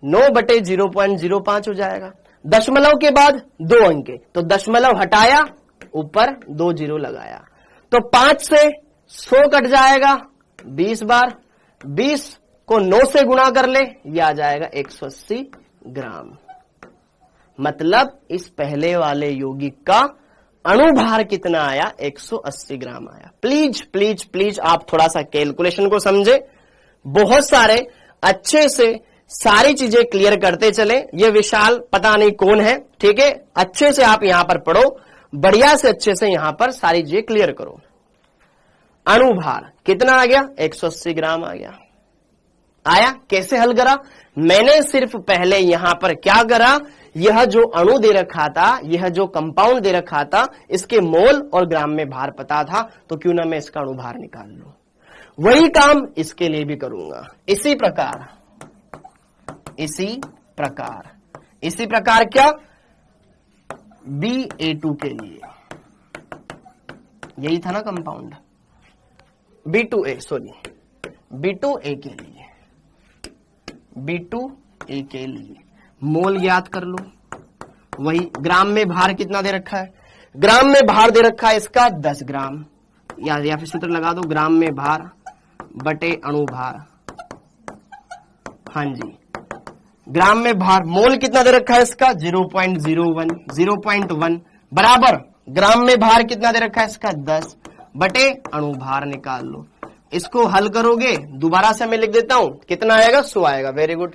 9 बटे 0.05 हो जाएगा। दशमलव के बाद 2 अंक, तो दशमलव हटाया, ऊपर 2 जीरो लगाया, तो 5 से 100 कट जाएगा 20 बार, 20 को 9 से गुणा कर ले, ये आ जाएगा 180 ग्राम। मतलब इस पहले वाले यौगिक का अणुभार कितना आया? 180 ग्राम आया। प्लीज प्लीज प्लीज आप थोड़ा सा कैलकुलेशन को समझे, बहुत सारे अच्छे से सारी चीजें क्लियर करते चले। ये विशाल पता नहीं कौन है, ठीक है, अच्छे से आप यहां पर पढ़ो, बढ़िया से अच्छे से यहां पर सारी चीजें क्लियर करो। अणुभार कितना आ गया? 180 ग्राम आ गया। आया? कैसे हल करा? मैंने सिर्फ पहले यहां पर क्या करा, यह जो अणु दे रखा था, यह जो कंपाउंड दे रखा था, इसके मोल और ग्राम में भार पता था, तो क्यों ना मैं इसका अणुभार निकाल लूं। वही काम इसके लिए भी करूंगा। इसी प्रकार क्या? BA2 के लिए यही था ना कंपाउंड, B2A के लिए मोल ज्ञात कर लो। वही ग्राम में भार कितना दे रखा है? ग्राम में भार दे रखा है इसका 10 ग्राम, या फिर सूत्र लगा दो, ग्राम में भार बटे अणु भार। हाँ जी, ग्राम में भार, मोल कितना दे रखा है इसका? 0.1 बराबर ग्राम में भार कितना दे रखा है इसका? 10 बटे अणु भार निकाल लो। इसको हल करोगे, दोबारा से मैं लिख देता हूं, कितना आएगा? 100 आएगा। Very good.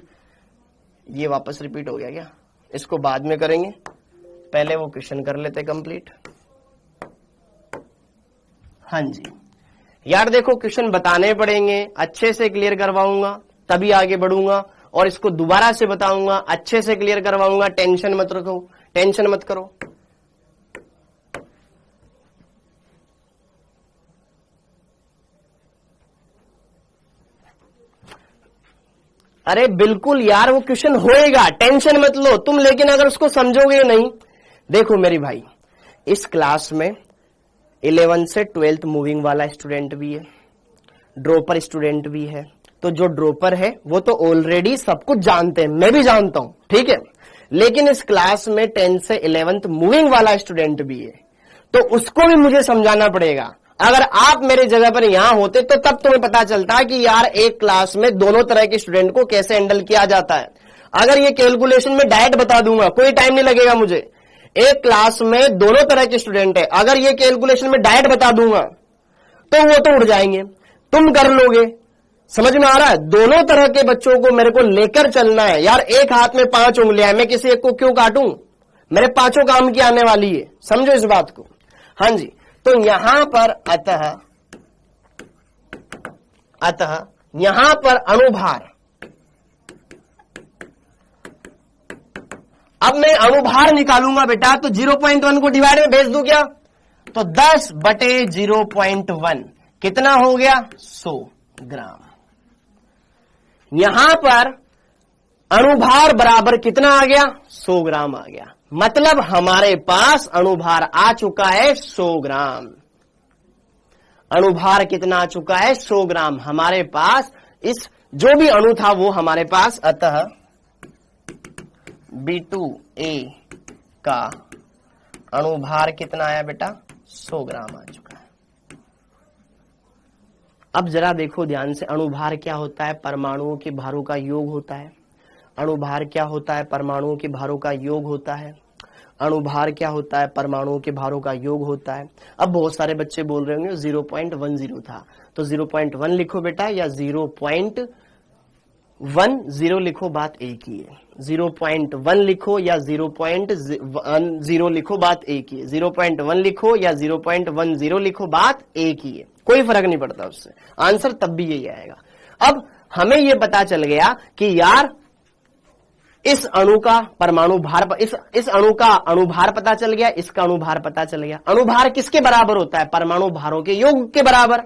ये वापस रिपीट हो गया क्या? इसको बाद में करेंगे, पहले वो क्वेश्चन कर लेते कंप्लीट। हाँ जी यार, देखो क्वेश्चन बताने पड़ेंगे, अच्छे से क्लियर करवाऊंगा तभी आगे बढ़ूंगा, और इसको दोबारा से बताऊंगा, अच्छे से क्लियर करवाऊंगा। टेंशन मत रखो, टेंशन मत करो। अरे बिल्कुल यार, वो क्वेश्चन होएगा, टेंशन मत लो तुम, लेकिन अगर उसको समझोगे नहीं। देखो मेरी भाई, इस क्लास में 11th से 12th मूविंग वाला स्टूडेंट भी है, ड्रॉपर स्टूडेंट भी है। तो जो ड्रॉपर है वो तो ऑलरेडी सब कुछ जानते हैं, मैं भी जानता हूं, ठीक है, लेकिन इस क्लास में 10th से 11th मूविंग वाला स्टूडेंट भी है, तो उसको भी मुझे समझाना पड़ेगा। अगर आप मेरे जगह पर यहां होते तो तब तुम्हें पता चलता कि यार एक क्लास में दोनों तरह के स्टूडेंट को कैसे हैंडल किया जाता है। अगर ये कैलकुलेशन में डायरेक्ट बता दूंगा, कोई टाइम नहीं लगेगा मुझे। एक क्लास में दोनों तरह के स्टूडेंट है, अगर ये कैलकुलेशन में डायरेक्ट बता दूंगा तो वो तो उड़ जाएंगे, तुम कर लोगे। समझ में आ रहा है? दोनों तरह के बच्चों को मेरे को लेकर चलना है यार। एक हाथ में 5 उंगलियां, मैं किसी एक को क्यों काटूं? मेरे 5 काम की आने वाली है, समझो इस बात को। हाँ जी, तो यहां पर अतः यहां पर अणुभार, अब मैं अणुभार निकालूंगा बेटा, तो 0.1 को डिवाइड में भेज दूं क्या? तो 10 बटे 0.1 कितना हो गया? 100 ग्राम। यहां पर अणुभार बराबर कितना आ गया? 100 ग्राम आ गया। मतलब हमारे पास अणुभार आ चुका है 100 ग्राम। अणुभार कितना आ चुका है 100 ग्राम हमारे पास। इस जो भी अणु था वो हमारे पास, अतः B2A का अणुभार कितना आया बेटा 100 ग्राम आ चुका है। अब जरा देखो ध्यान से, अणुभार क्या होता है? परमाणुओं के भारों का योग होता है। अणुभार क्या होता है? परमाणुओं के भारों का योग होता है। अणुभार क्या होता है? परमाणुओं के भारों का योग होता है। अब बहुत सारे बच्चे बोल रहे होंगे 0.10 था, तो 0.1 लिखो बेटा या 0.10 लिखो, बात एक ही है। 0.1 लिखो या 0.10 लिखो, बात एक ही है। 0.1 लिखो या 0.10 लिखो, बात एक ही है, कोई फर्क नहीं पड़ता उससे, आंसर तब भी यही आएगा। अब हमें यह पता चल गया कि यार इस अणु का परमाणु भार, इस अणु का अणुभार पता चल गया, इसका अणुभार पता चल गया। अणुभार किसके बराबर होता है? परमाणु भारों के योग के बराबर,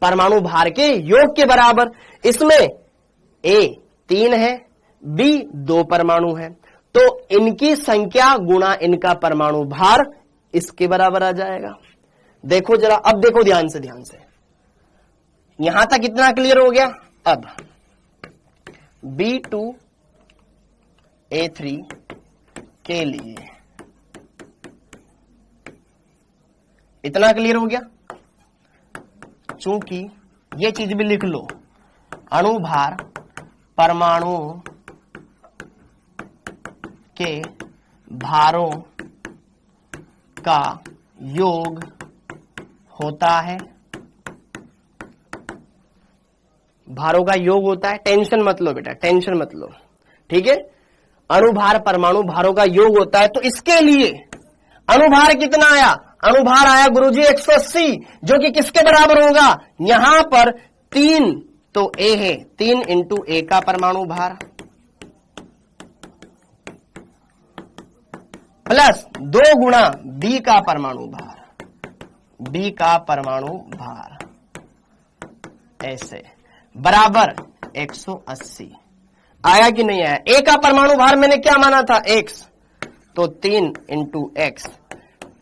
परमाणु भार के योग के बराबर। इसमें A 3 है, B 2 परमाणु है, तो इनकी संख्या गुणा इनका परमाणु भार इसके बराबर आ जाएगा। देखो जरा, अब देखो ध्यान से, यहां तक कितना क्लियर हो गया? अब B2A3 के लिए इतना क्लियर हो गया। चूंकि ये चीज भी लिख लो, अणुभार परमाणुओं के भारों का योग होता है। भारों का योग होता है, टेंशन मत लो बेटा, टेंशन मत लो, ठीक है। अणुभार परमाणु भारों का योग होता है, तो इसके लिए अणुभार कितना आया? अणुभार आया गुरुजी 180, जो कि किसके बराबर होगा? यहां पर 3 तो A है, 3 इंटू A का परमाणु भार प्लस 2 गुणा B का परमाणु भार, B का परमाणु भार, ऐसे बराबर 180 आया कि नहीं आया? A का परमाणु भार मैंने क्या माना था? X, तो 3 इंटू X,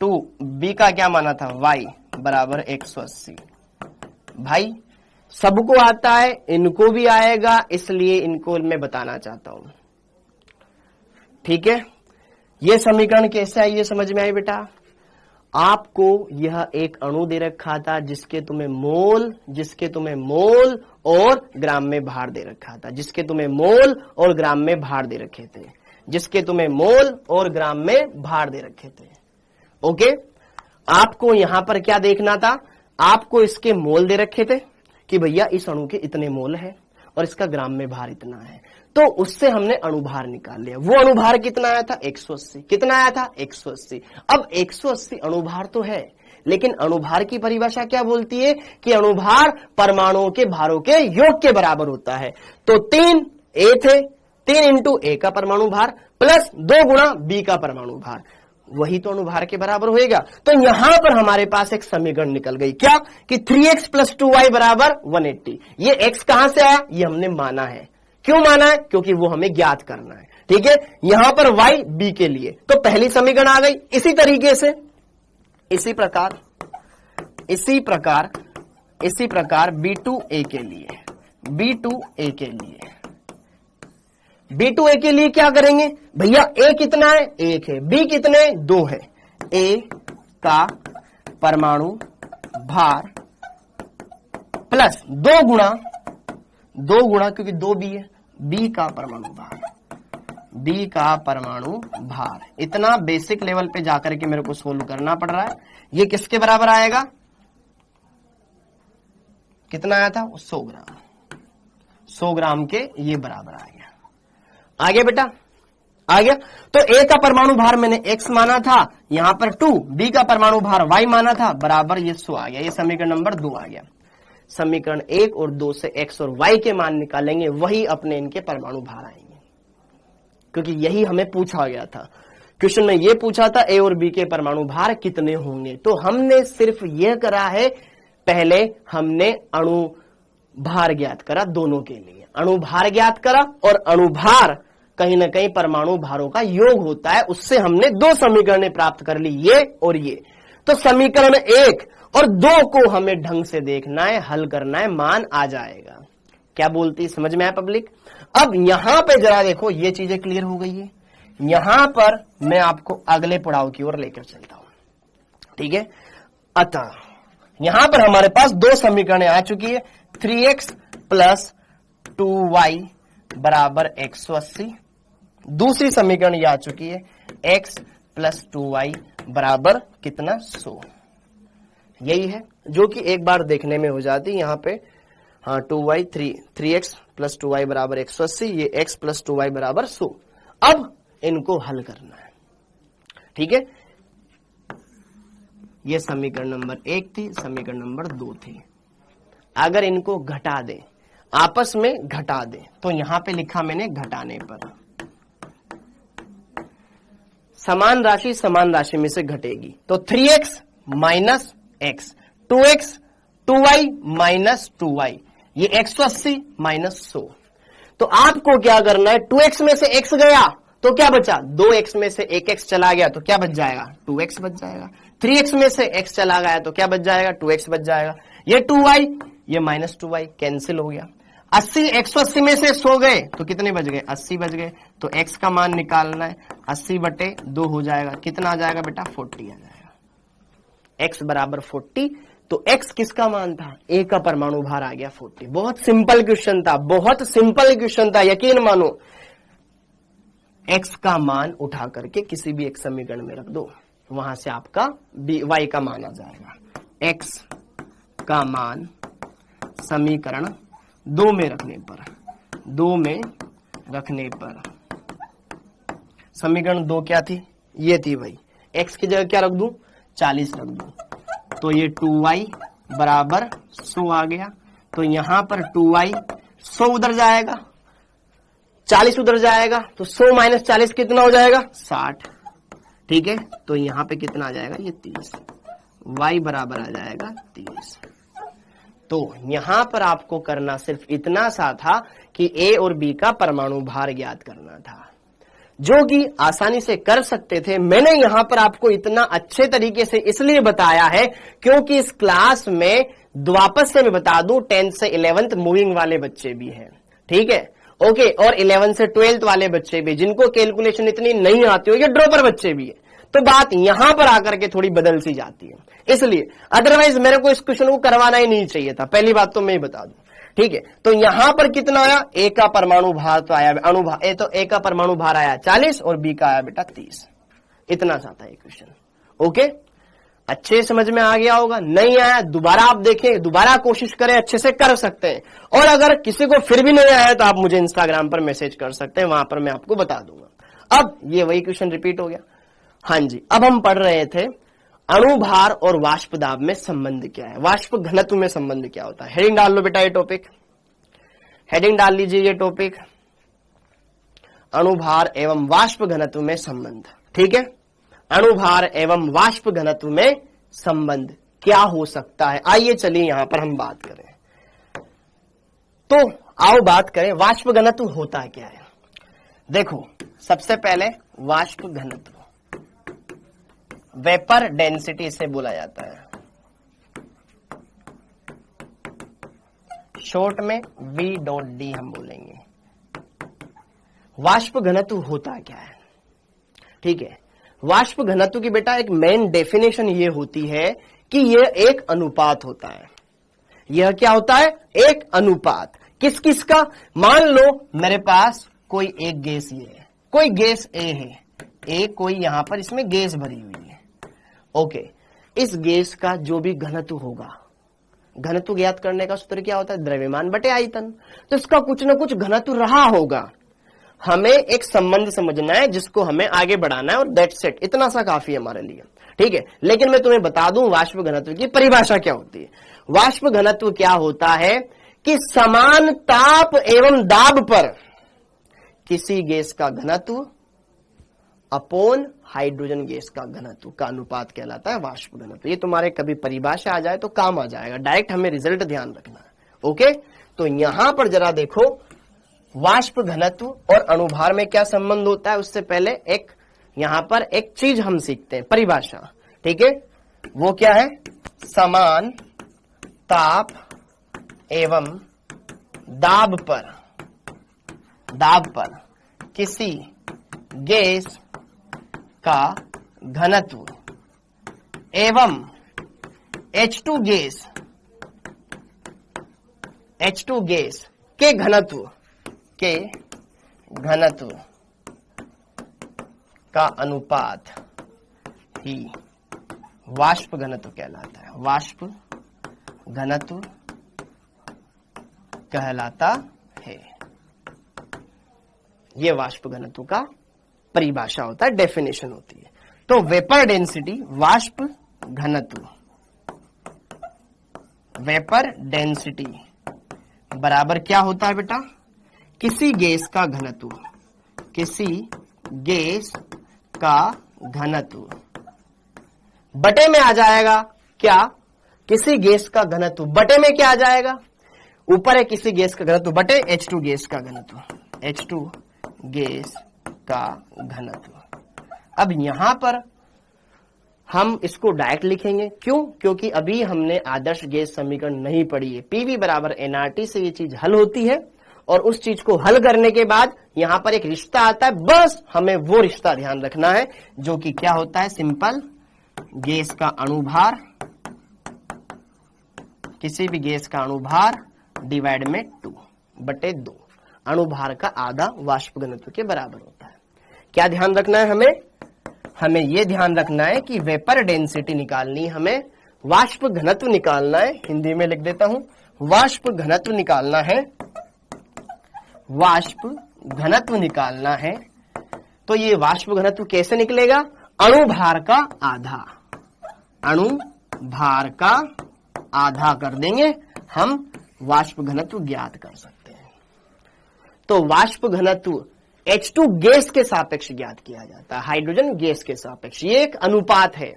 2 B का क्या माना था? Y, बराबर 180। भाई सबको आता है, इनको भी आएगा, इसलिए इनको मैं बताना चाहता हूं, ठीक है। यह समीकरण कैसे आई, ये समझ में आई बेटा? आपको यह एक अणु दे रखा था जिसके तुम्हें मोल और ग्राम में भार दे रखा था, जिसके तुम्हें मोल और ग्राम में भार दे रखे थे, जिसके तुम्हें मोल और ग्राम में भार दे रखे थे। ओके, आपको यहां पर क्या देखना था? आपको इसके मोल दे रखे थे कि भैया इस अणु के इतने मोल है और इसका ग्राम में भार इतना है, तो उससे हमने अणुभार निकाल लिया। वो अणुभार कितना आया था? 180। कितना आया था? 180। अब 180 अणुभार तो है, लेकिन अणुभार की परिभाषा क्या बोलती है कि अणुभार परमाणुओं के भारों के योग के बराबर होता है। तो 3 A थे, 3 इंटू A का परमाणु भार प्लस 2 गुणा B का परमाणु भार, वही तो अणुभार के बराबर होएगा। तो यहां पर हमारे पास एक समीकरण निकल गई, क्या कि 3x + 2y बराबर 180। ये x कहां से आया? ये हमने माना है। क्यों माना है? क्योंकि वो हमें ज्ञात करना है, ठीक है। यहां पर y b के लिए, तो पहली समीकरण आ गई। इसी तरीके से इसी प्रकार B2A के लिए, B2A के लिए क्या करेंगे भैया? A कितना है? 1 है। B कितने? 2 है। A का परमाणु भार प्लस 2 गुणा क्योंकि 2 B है, B का परमाणु भार। इतना बेसिक लेवल पे जाकर के मेरे को सोल्व करना पड़ रहा है। ये किसके बराबर आएगा? कितना आया था? 100 ग्राम। 100 ग्राम के ये बराबर आ गया। आ गया बेटा? आ गया। तो A का परमाणु भार मैंने x माना था, यहां पर 2, B का परमाणु भार y माना था, बराबर ये 100 आ गया। ये समीकरण नंबर 2 आ गया। समीकरण 1 और 2 से x और y के मान निकालेंगे, वही अपने इनके परमाणु भार आएंगे, क्योंकि यही हमें पूछा गया था। क्वेश्चन में ये पूछा था A और B के परमाणु भार कितने होंगे, तो हमने सिर्फ यह करा है, पहले हमने अणु भार ज्ञात करा, दोनों के लिए अणु भार ज्ञात करा, और अणु भार कहीं ना कहीं परमाणु भारों का योग होता है, उससे हमने 2 समीकरणें प्राप्त कर ली, ये और ये। तो समीकरण 1 और 2 को हमें ढंग से देखना है, हल करना है, मान आ जाएगा। क्या बोलती है, समझ में आया पब्लिक? अब यहां पे जरा देखो, ये चीजें क्लियर हो गई है। यहां पर मैं आपको अगले पड़ाव की ओर लेकर चलता हूं, ठीक है। अतः यहां पर हमारे पास 2 समीकरण आ चुकी है, 3x प्लस 2y बराबर 180। दूसरी समीकरण ये आ चुकी है, x प्लस 2y बराबर कितना, 100। यही है जो कि एक बार देखने में हो जाती है यहां पे। हाँ, 2y 3x प्लस 2y बराबर 180, ये x प्लस 2y बराबर 100। अब इनको हल करना है, ठीक है। ये समीकरण नंबर 1 थी, समीकरण नंबर 2 थी। अगर इनको घटा दें, आपस में घटा दें, तो यहां पे लिखा मैंने घटाने पर। समान राशि में से घटेगी, तो 3x minus x, 2x 2y minus 2y, ये 180 माइनस 100। तो आपको क्या करना है, 2x में से x गया तो क्या बचा, 2x में से 1x चला गया तो क्या बच जाएगा, 2x बच जाएगा। 3x में से x चला गया तो क्या बच जाएगा, 2x बच जाएगा। ये 2y, ये माइनस 2y कैंसिल हो गया। 180 में से 100 गए तो कितने बच गए, 80 बच गए। तो x का मान निकालना है, 80/2 हो जाएगा। कितना आ जाएगा बेटा, 40 आ जाएगा। x बराबर 40, तो x किसका मान था, a का परमाणु भार आ गया 40। बहुत सिंपल क्वेश्चन था, बहुत सिंपल क्वेश्चन था, यकीन मानो। x का मान उठा करके किसी भी एक समीकरण में रख दो, वहां से आपका y का मान आ जाएगा। x का मान समीकरण 2 में रखने पर, 2 में रखने पर, समीकरण 2 क्या थी, ये थी भाई। x की जगह क्या रख दूं, 40 रख दूं, तो ये 2y बराबर 100 आ गया। तो यहां पर 2y 100 उधर जाएगा, 40 उधर जाएगा, तो 100 माइनस 40 कितना हो जाएगा, 60, ठीक है। तो यहां पे कितना आ जाएगा, ये 30, y बराबर आ जाएगा 30। तो यहां पर आपको करना सिर्फ इतना सा था कि a और b का परमाणु भार ज्ञात करना था, जो कि आसानी से कर सकते थे। मैंने यहां पर आपको इतना अच्छे तरीके से इसलिए बताया है क्योंकि इस क्लास में वापस से मैं बता दूं 10th से 11th मूविंग वाले बच्चे भी हैं, ठीक है, ओके। और 11th से 12th वाले बच्चे भी, जिनको कैलकुलेशन इतनी नहीं आती हो, ये ड्रॉपर बच्चे भी है। तो बात यहां पर आकर के थोड़ी बदल सी जाती है, इसलिए अदरवाइज मेरे को इस क्वेश्चन को करवाना ही नहीं चाहिए था। पहली बात तो मैं ही बता दूं, ठीक है। तो यहां पर कितना आया, a का परमाणु भार तो आया, तो a का परमाणु भार आया 40 और b का आया बेटा 30। इतना सा था ये क्वेश्चन, ओके। अच्छे समझ में आ गया होगा, नहीं आया दोबारा आप देखें, दोबारा कोशिश करें, अच्छे से कर सकते हैं। और अगर किसी को फिर भी नहीं आया तो आप मुझे इंस्टाग्राम पर मैसेज कर सकते हैं, वहां पर मैं आपको बता दूंगा। अब ये वही क्वेश्चन रिपीट हो गया। हाँ जी, अब हम पढ़ रहे थे अणुभार और वाष्प दाब में संबंध क्या है, वाष्प घनत्व में संबंध क्या होता है। हेडिंग डाल लो बेटा, ये टॉपिक हेडिंग डाल लीजिए, ये टॉपिक अणुभार एवं वाष्प घनत्व में संबंध, ठीक है। अणुभार एवं वाष्प घनत्व में संबंध क्या हो सकता है, आइए चलिए यहां पर हम बात करें। तो आओ बात करें वाष्प घनत्व होता क्या है। देखो, सबसे पहले वाष्प घनत्व, वेपर डेंसिटी इसे बोला जाता है, शॉर्ट में V.D हम बोलेंगे। वाष्प घनत्व होता क्या है, ठीक है। वाष्प घनत्व की बेटा एक मेन डेफिनेशन ये होती है कि यह एक अनुपात होता है। यह क्या होता है, एक अनुपात। किस किस का, मान लो मेरे पास कोई एक गैस ये है, कोई गैस A है, A कोई यहां पर इसमें गैस भरी हुई है, ओके। इस गैस का जो भी घनत्व होगा, घनत्व ज्ञात करने का सूत्र क्या होता है, द्रव्यमान बटे आयतन। तो इसका कुछ ना कुछ घनत्व रहा होगा, हमें एक संबंध समझना है जिसको हमें आगे बढ़ाना है, और दैट्स इट, इतना सा काफी है हमारे लिए, ठीक है। लेकिन मैं तुम्हें बता दूं वाष्प घनत्व की परिभाषा क्या होती है। वाष्प घनत्व क्या होता है कि समान ताप एवं दाब पर किसी गैस का घनत्व अपॉन हाइड्रोजन गैस का घनत्व का अनुपात कहलाता है वाष्प घनत्व। ये तुम्हारे कभी परिभाषा आ जाए तो काम आ जाएगा, डायरेक्ट हमें रिजल्ट ध्यान रखना है, ओके। तो यहां पर जरा देखो वाष्प घनत्व और अणुभार में क्या संबंध होता है। उससे पहले एक यहां पर एक चीज हम सीखते हैं, परिभाषा, ठीक है। वो क्या है? समान ताप एवं दाब पर किसी गैस का घनत्व एवं H2 गैस के घनत्व का अनुपात ही वाष्प घनत्व कहलाता है। वाष्प घनत्व कहलाता है। ये वाष्प घनत्व का परिभाषा होता है, डेफिनेशन होती है। तो वेपर डेंसिटी, वाष्प घनत्व, वेपर डेंसिटी बराबर क्या होता है बेटा? किसी गैस का घनत्व, किसी गैस का घनत्व बटे में आ जाएगा क्या? किसी गैस का घनत्व बटे में क्या आ जाएगा? ऊपर है किसी गैस का घनत्व बटे H2 गैस का घनत्व, H2 गैस का घनत्व। अब यहां पर हम इसको डायरेक्ट लिखेंगे, क्यों? क्योंकि अभी हमने आदर्श गैस समीकरण नहीं पढ़ी है। PV बराबर nRT से ये चीज हल होती है, और उस चीज को हल करने के बाद यहां पर एक रिश्ता आता है, बस हमें वो रिश्ता ध्यान रखना है, जो कि क्या होता है? सिंपल गैस का अणुभार, किसी भी गैस का अणुभार डिवाइड में 2/2, अणुभार का आधा वाष्प घनत्व के बराबर होता है। क्या ध्यान रखना है हमें यह ध्यान रखना है कि वेपर डेंसिटी निकालनी, हमें वाष्प घनत्व निकालना है। हिंदी में लिख देता हूं, वाष्प घनत्व निकालना है, वाष्प घनत्व निकालना है। तो ये वाष्प घनत्व कैसे निकलेगा? अणुभार का आधा, अणुभार का आधा कर देंगे, हम वाष्प घनत्व ज्ञात कर सकते हैं। तो वाष्प घनत्व H2 गैस के सापेक्ष ज्ञात किया जाता है, हाइड्रोजन गैस के सापेक्ष। ये एक अनुपात है,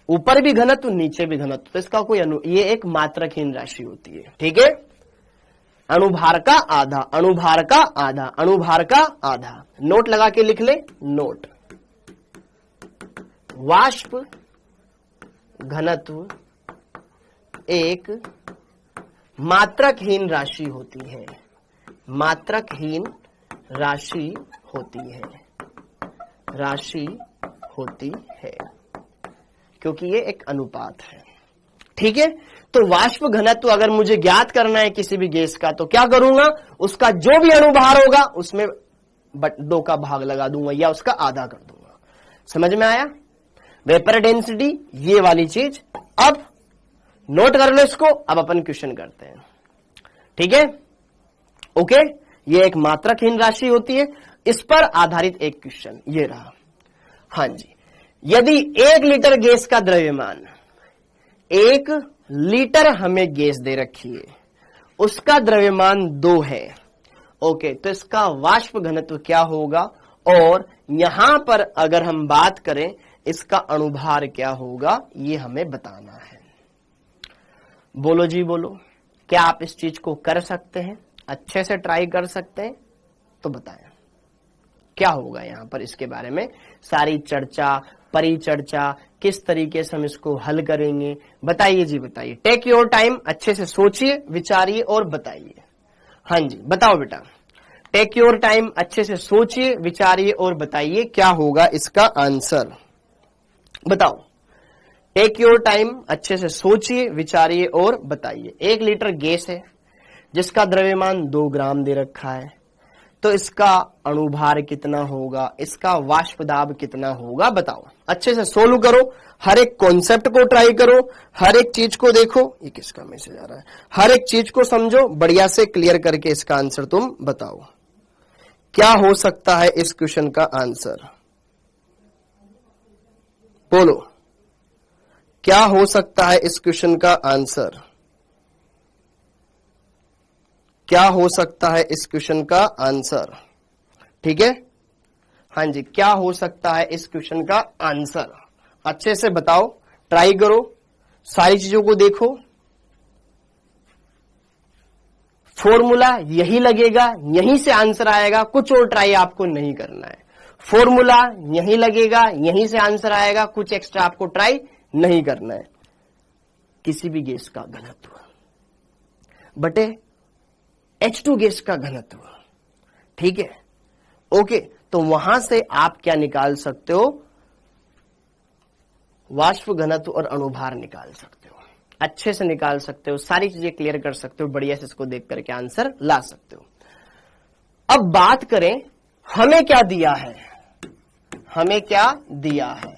ऊपर भी घनत्व नीचे भी घनत्व, तो इसका कोई ये एक मात्रकहीन राशि होती है। ठीक है? अणुभार का आधा, अणुभार का आधा, अणुभार का आधा। नोट लगा के लिख ले, नोट। वाष्प घनत्व एक मात्रकहीन राशि होती है, मात्रकहीन राशि होती है, क्योंकि ये एक अनुपात है। ठीक है? तो वाष्प घनत्व अगर मुझे ज्ञात करना है किसी भी गैस का, तो क्या करूंगा? उसका जो भी अणुभार होगा उसमें 2 का भाग लगा दूंगा या उसका आधा कर दूंगा। समझ में आया? वेपर डेंसिटी ये वाली चीज। अब नोट कर लो इसको, अब अपन क्वेश्चन करते हैं। ठीक है? ओके, ये एक मात्रकहीन राशि होती है, इस पर आधारित एक क्वेश्चन ये रहा। हाँ जी, यदि 1 लीटर गैस का द्रव्यमान, 1 लीटर हमें गैस दे रखी है, उसका द्रव्यमान 2 है। ओके, तो इसका वाष्प घनत्व क्या होगा? और यहां पर अगर हम बात करें इसका अणुभार क्या होगा, ये हमें बताना है। बोलो जी बोलो, क्या आप इस चीज को कर सकते हैं? अच्छे से ट्राई कर सकते हैं? तो बताएं क्या होगा यहां पर, इसके बारे में सारी चर्चा, परिचर्चा, किस तरीके से हम इसको हल करेंगे, बताइए जी बताइए। टेक योर टाइम, अच्छे से सोचिए, विचारिए और बताइए। हाँ जी, बताओ बेटा। टेक योर टाइम, अच्छे से सोचिए, विचारिए और बताइए क्या होगा इसका आंसर। बताओ। टेक योर टाइम, अच्छे से सोचिए, विचारिए और बताइए। 1 लीटर गैस है जिसका द्रव्यमान 2 ग्राम दे रखा है, तो इसका अणुभार कितना होगा, इसका वाष्प दाब कितना होगा, बताओ। अच्छे से सोल्व करो, हर एक कॉन्सेप्ट को ट्राई करो, हर एक चीज को देखो। ये किसका मैसेज आ रहा है? हर एक चीज को समझो, बढ़िया से क्लियर करके इसका आंसर तुम बताओ। क्या हो सकता है इस क्वेश्चन का आंसर? बोलो, क्या हो सकता है इस क्वेश्चन का आंसर? क्या हो सकता है इस क्वेश्चन का आंसर? ठीक है? हाँ जी, क्या हो सकता है इस क्वेश्चन का आंसर? अच्छे से बताओ, ट्राई करो, सारी चीजों को देखो। फॉर्मूला यही लगेगा, यहीं से आंसर आएगा, कुछ और ट्राई आपको नहीं करना है। फॉर्मूला यही लगेगा, यहीं से आंसर आएगा, कुछ एक्स्ट्रा आपको ट्राई नहीं करना है, किसी भी गैस का घनत्व बटे H2 गैस का घनत्व। ठीक है, ओके। तो वहां से आप क्या निकाल सकते हो, वाष्प घनत्व और अणुभार निकाल सकते हो, अच्छे से निकाल सकते हो, सारी चीजें क्लियर कर सकते हो, बढ़िया से इसको देख करके आंसर ला सकते हो। अब बात करें हमें क्या दिया है, हमें क्या दिया है,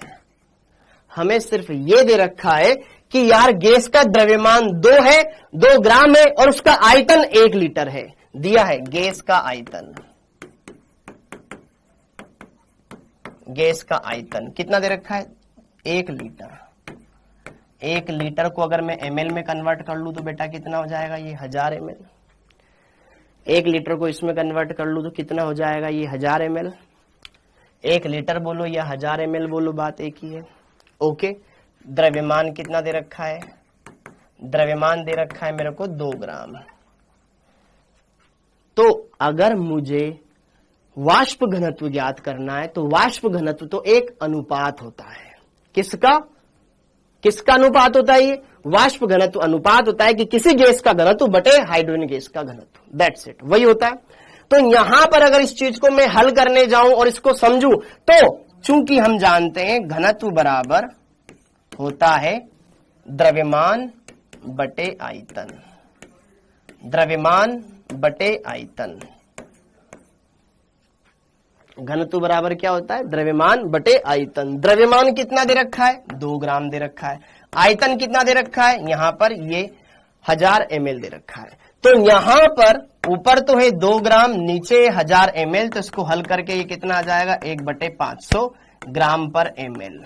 हमें सिर्फ ये दे रखा है कि यार गैस का द्रव्यमान 2 है, 2 ग्राम है और उसका आयतन 1 लीटर है। दिया है गैस का आयतन, गैस का आयतन कितना दे रखा है, 1 लीटर। 1 लीटर को अगर मैं ml में कन्वर्ट कर लूं तो बेटा कितना हो जाएगा, ये 1000 ml। 1 लीटर को इसमें कन्वर्ट कर लूं तो कितना हो जाएगा, ये 1000 ml। 1 लीटर बोलो या 1000 ml बोलो, बात एक ही है। ओके, द्रव्यमान कितना दे रखा है, द्रव्यमान दे रखा है मेरे को 2 ग्राम। तो अगर मुझे वाष्प घनत्व ज्ञात करना है तो वाष्प घनत्व तो एक अनुपात होता है, किसका, किसका अनुपात होता है, ये वाष्प घनत्व अनुपात होता है कि किसी गैस का घनत्व बटे हाइड्रोजन गैस का घनत्व, दैट्स इट, वही होता है। तो यहां पर अगर इस चीज को मैं हल करने जाऊं और इसको समझूं तो चूंकि हम जानते हैं घनत्व बराबर होता है द्रव्यमान बटे आयतन, द्रव्यमान बटे आयतन। घनत्व बराबर क्या होता है, द्रव्यमान बटे आयतन। द्रव्यमान कितना दे रखा है, 2 ग्राम दे रखा है। आयतन कितना दे रखा है, यहां पर ये 1000 ml दे रखा है। तो यहां पर ऊपर तो है 2 ग्राम, नीचे 1000 ml, तो इसको हल करके ये कितना आ जाएगा, 1/500 ग्राम पर ml।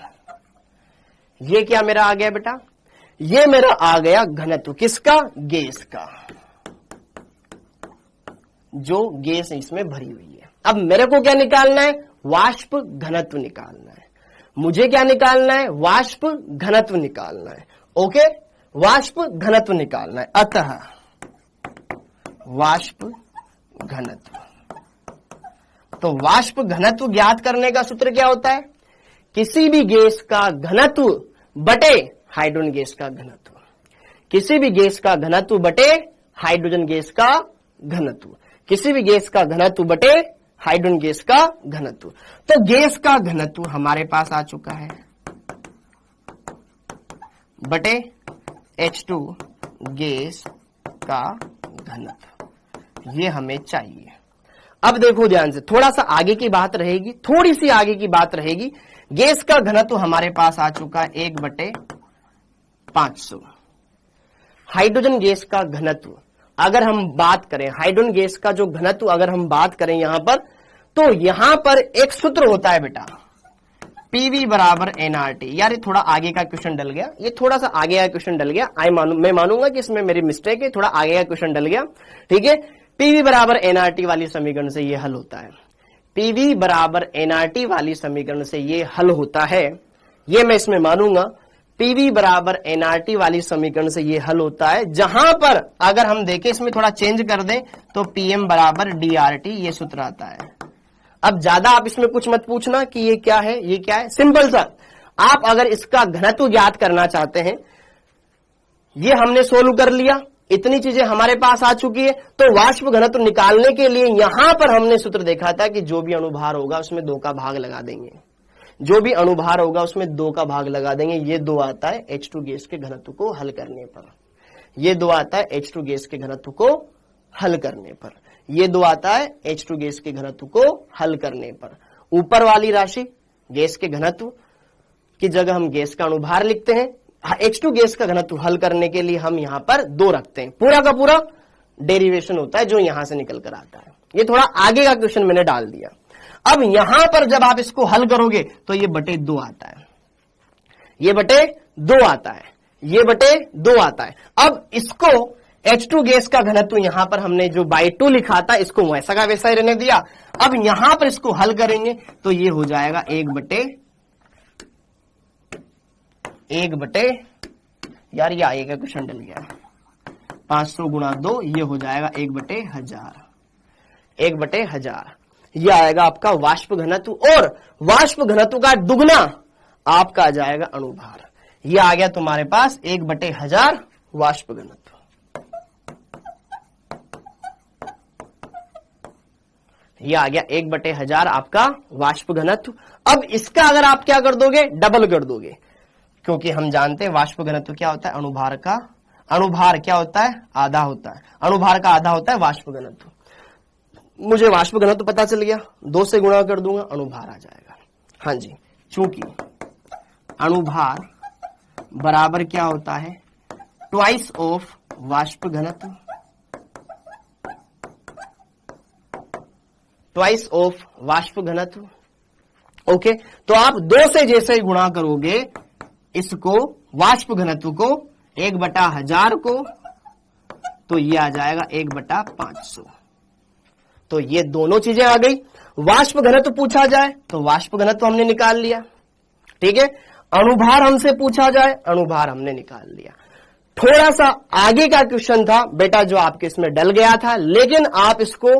ये क्या मेरा आ गया बेटा, ये मेरा आ गया घनत्व किसका, गैस का, जो गैस इसमें भरी हुई है। अब मेरे को क्या निकालना है, वाष्प घनत्व निकालना है। मुझे क्या निकालना है, वाष्प घनत्व निकालना है। ओके, वाष्प घनत्व निकालना है। अतः वाष्प घनत्व, तो वाष्प घनत्व ज्ञात करने का सूत्र क्या होता है, किसी भी गैस का घनत्व बटे हाइड्रोजन गैस का घनत्व, किसी भी गैस का घनत्व बटे हाइड्रोजन गैस का घनत्व, किसी भी गैस का घनत्व बटे हाइड्रोजन गैस का घनत्व। तो गैस का घनत्व हमारे पास आ चुका है बटे H2 गैस का घनत्व, ये हमें चाहिए। अब देखो ध्यान से, थोड़ा सा आगे की बात रहेगी, थोड़ी सी आगे की बात रहेगी। गैस का घनत्व हमारे पास आ चुका है 1/500। हाइड्रोजन गैस का घनत्व अगर हम बात करें, हाइड्रोजन गैस का जो घनत्व अगर हम बात करें यहां पर, तो यहां पर एक सूत्र होता है बेटा, PV बराबर nRT। यार ये थोड़ा आगे का क्वेश्चन डल गया, ये थोड़ा सा आगे का क्वेश्चन डल गया, मैं मानूंगा कि इसमें मेरी मिस्टेक है, थोड़ा आगे का क्वेश्चन डल गया। ठीक है, PV बराबर nRT वाली समीकरण से ये हल होता है, PV बराबर nRT वाली समीकरण से ये हल होता है, ये मैं इसमें मानूंगा। PV बराबर nRT वाली समीकरण से ये हल होता है, जहां पर अगर हम देखें इसमें थोड़ा चेंज कर दें तो PM बराबर DRT ये सूत्र आता है। अब ज्यादा आप इसमें कुछ मत पूछना कि ये क्या है, ये क्या है, सिंपल सा। आप अगर इसका घनत्व ज्ञात करना चाहते हैं, ये हमने सोल्व कर लिया, इतनी चीजें हमारे पास आ चुकी है। तो वाष्प घनत्व निकालने के लिए यहां पर हमने सूत्र देखा था कि जो भी अणुभार होगा उसमें 2 का भाग लगा देंगे, जो भी अणुभार होगा उसमें 2 का भाग लगा देंगे। ये 2 आता है H2 गैस के घनत्व को हल करने पर, ये 2 आता है H2 गैस के घनत्व को हल करने पर, ये 2 आता है H2 गैस के घनत्व को हल करने पर। ऊपर वाली राशि गैस के घनत्व की जगह हम गैस का अणुभार लिखते हैं, H2 गैस का घनत्व हल करने के लिए हम यहां पर 2 रखते हैं। पूरा का पूरा डेरिवेशन होता है जो यहां से निकल कर आता है। ये थोड़ा आगे का क्वेश्चन मैंने डाल दिया। अब यहां पर जब आप इसको हल करोगे तो ये बटे 2 आता है, ये बटे 2 आता है, ये बटे 2 आता है। अब इसको H2 गैस का घनत्व यहां पर हमने जो बाई 2 लिखा था इसको वैसा का वैसा ही रहने दिया। अब यहां पर इसको हल करेंगे तो ये हो जाएगा 1 बटे यार ये आगे का क्वेश्चन डल गया, 500 गुणा 2 ये हो जाएगा 1/1000, 1/1000 ये आएगा आपका वाष्प घनत्व। और वाष्प घनत्व का दुगना आपका आ जाएगा अणुभार। ये आ गया तुम्हारे पास 1/1000 वाष्प घनत्व। ये आ गया 1/1000 आपका वाष्प घनत्व। अब इसका अगर आप क्या कर दोगे, डबल कर दोगे, क्योंकि हम जानते हैं वाष्प घनत्व क्या होता है, अणुभार क्या होता है, आधा होता है, अणुभार का आधा होता है वाष्प घनत्व। मुझे वाष्प घनत्व पता चल गया, 2 से गुणा कर दूंगा, अणुभार आ जाएगा। हाँ जी, चूंकि अणुभार बराबर क्या होता है, ट्वाइस ऑफ वाष्प घनत्व, ट्वाइस ऑफ वाष्प घनत्व। ओके, तो आप 2 से जैसे ही गुणा करोगे इसको, वाष्प घनत्व को 1/1000 को, तो ये आ जाएगा 1/500। तो ये दोनों चीजें आ गई। वाष्प घनत्व पूछा जाए तो वाष्प घनत्व हमने निकाल लिया, ठीक है। अणुभार हमसे पूछा जाए, अणुभार हमने निकाल लिया। थोड़ा सा आगे का क्वेश्चन था बेटा जो आपके इसमें डल गया था, लेकिन आप इसको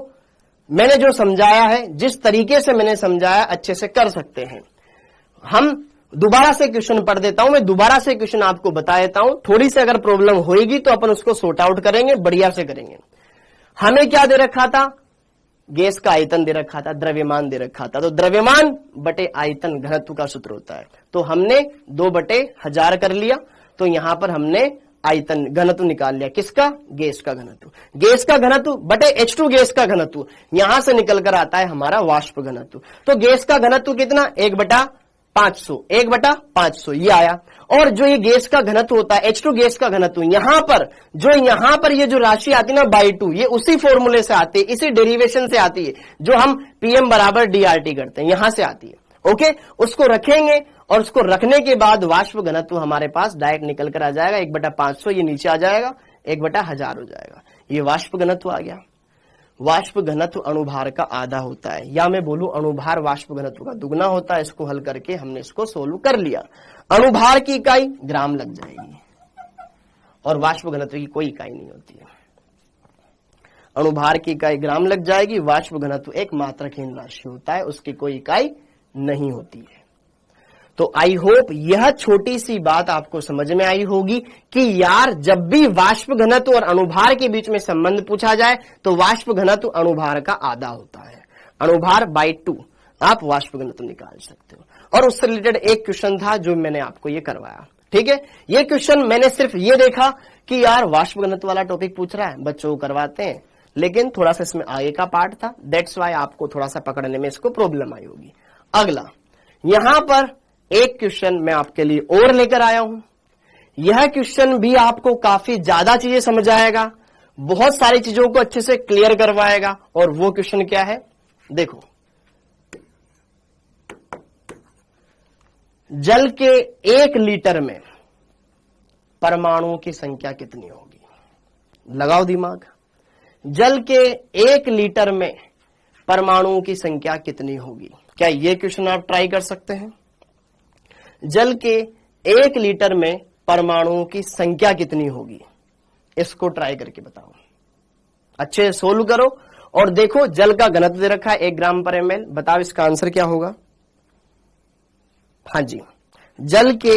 मैंने जो समझाया है, जिस तरीके से मैंने समझाया, अच्छे से कर सकते हैं। हम दोबारा से क्वेश्चन पढ़ देता हूं, मैं दोबारा से क्वेश्चन आपको बता देता हूं। थोड़ी सी अगर प्रॉब्लम होगी तो अपन उसको सॉर्ट आउट करेंगे, बढ़िया से करेंगे। हमें क्या दे रखा था, गैस का आयतन दे रखा था, द्रव्यमान दे रखा था। तो द्रव्यमान बटे आयतन घनत्व का सूत्र होता है, तो हमने 2/1000 कर लिया। तो यहां पर हमने आयतन घनत्व निकाल लिया, किसका, गैस का घनत्व। गैस का घनत्व बटे H2 गैस का घनत्व, यहां से निकल कर आता है हमारा वाष्प घनत्व। तो गैस का घनत्व कितना, 1/500, 1/500 ये आया। और जो ये गैस का घनत्व होता है, H2 गैस का घनत्व, यहां पर ये जो राशि आती है ना बाई 2, ये उसी फॉर्मूले से आती है, इसी डेरिवेशन से आती है जो हम PM बराबर DRT करते हैं, यहां से आती है। ओके, उसको रखेंगे और उसको रखने के बाद वाष्प घनत्व हमारे पास डायरेक्ट निकल कर आ जाएगा 1/500, ये नीचे आ जाएगा 1/1000 हो जाएगा। ये वाष्प घनत्व आ गया। वाष्प घनत्व अणुभार का आधा होता है, या मैं बोलूं अणुभार वाष्प घनत्व का दुगना होता है। इसको हल करके हमने इसको सोल्व कर लिया। अणुभार की इकाई ग्राम लग जाएगी और वाष्प घनत्व की कोई इकाई नहीं होती है। अणुभार की इकाई ग्राम लग जाएगी, वाष्प घनत्व एक मात्रहीन राशि होता है, उसकी कोई इकाई नहीं होती है। तो आई होप यह छोटी सी बात आपको समझ में आई होगी कि यार जब भी वाष्प घनत्व और अणुभार के बीच में संबंध पूछा जाए तो वाष्प घनत्व अणुभार का आधा होता है, अणुभार बाई 2 आप वाष्प घनत्व निकाल सकते हो। और उससे रिलेटेड एक क्वेश्चन था जो मैंने आपको ये करवाया, ठीक है। ये क्वेश्चन मैंने सिर्फ ये देखा कि यार वाष्प घनत्व वाला टॉपिक पूछ रहा है, बच्चों को करवाते हैं, लेकिन थोड़ा सा इसमें आगे का पार्ट था, दैट्स वाई आपको थोड़ा सा पकड़ने में इसको प्रॉब्लम आई होगी। अगला यहां पर एक क्वेश्चन मैं आपके लिए और लेकर आया हूं। यह क्वेश्चन भी आपको काफी ज्यादा चीजें समझाएगा, बहुत सारी चीजों को अच्छे से क्लियर करवाएगा। और वो क्वेश्चन क्या है, देखो, जल के 1 लीटर में परमाणुओं की संख्या कितनी होगी, लगाओ दिमाग। जल के 1 लीटर में परमाणुओं की संख्या कितनी होगी, क्या ये क्वेश्चन आप ट्राई कर सकते हैं। जल के 1 लीटर में परमाणुओं की संख्या कितनी होगी, इसको ट्राई करके बताओ, अच्छे से सोल्व करो। और देखो जल का घनत्व दे रखा है 1 ग्राम पर ml, बताओ इसका आंसर क्या होगा। हाँ जी, जल के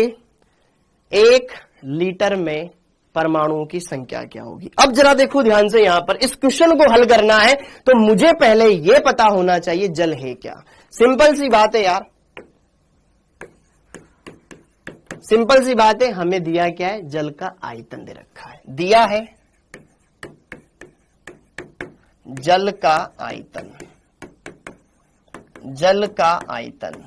1 लीटर में परमाणुओं की संख्या क्या होगी। अब जरा देखो ध्यान से, यहां पर इस क्वेश्चन को हल करना है तो मुझे पहले यह पता होना चाहिए जल है क्या। सिंपल सी बात है यार, सिंपल सी बात है। हमें दिया क्या है, जल का आयतन दे रखा है, दिया है जल का आयतन, जल का आयतन,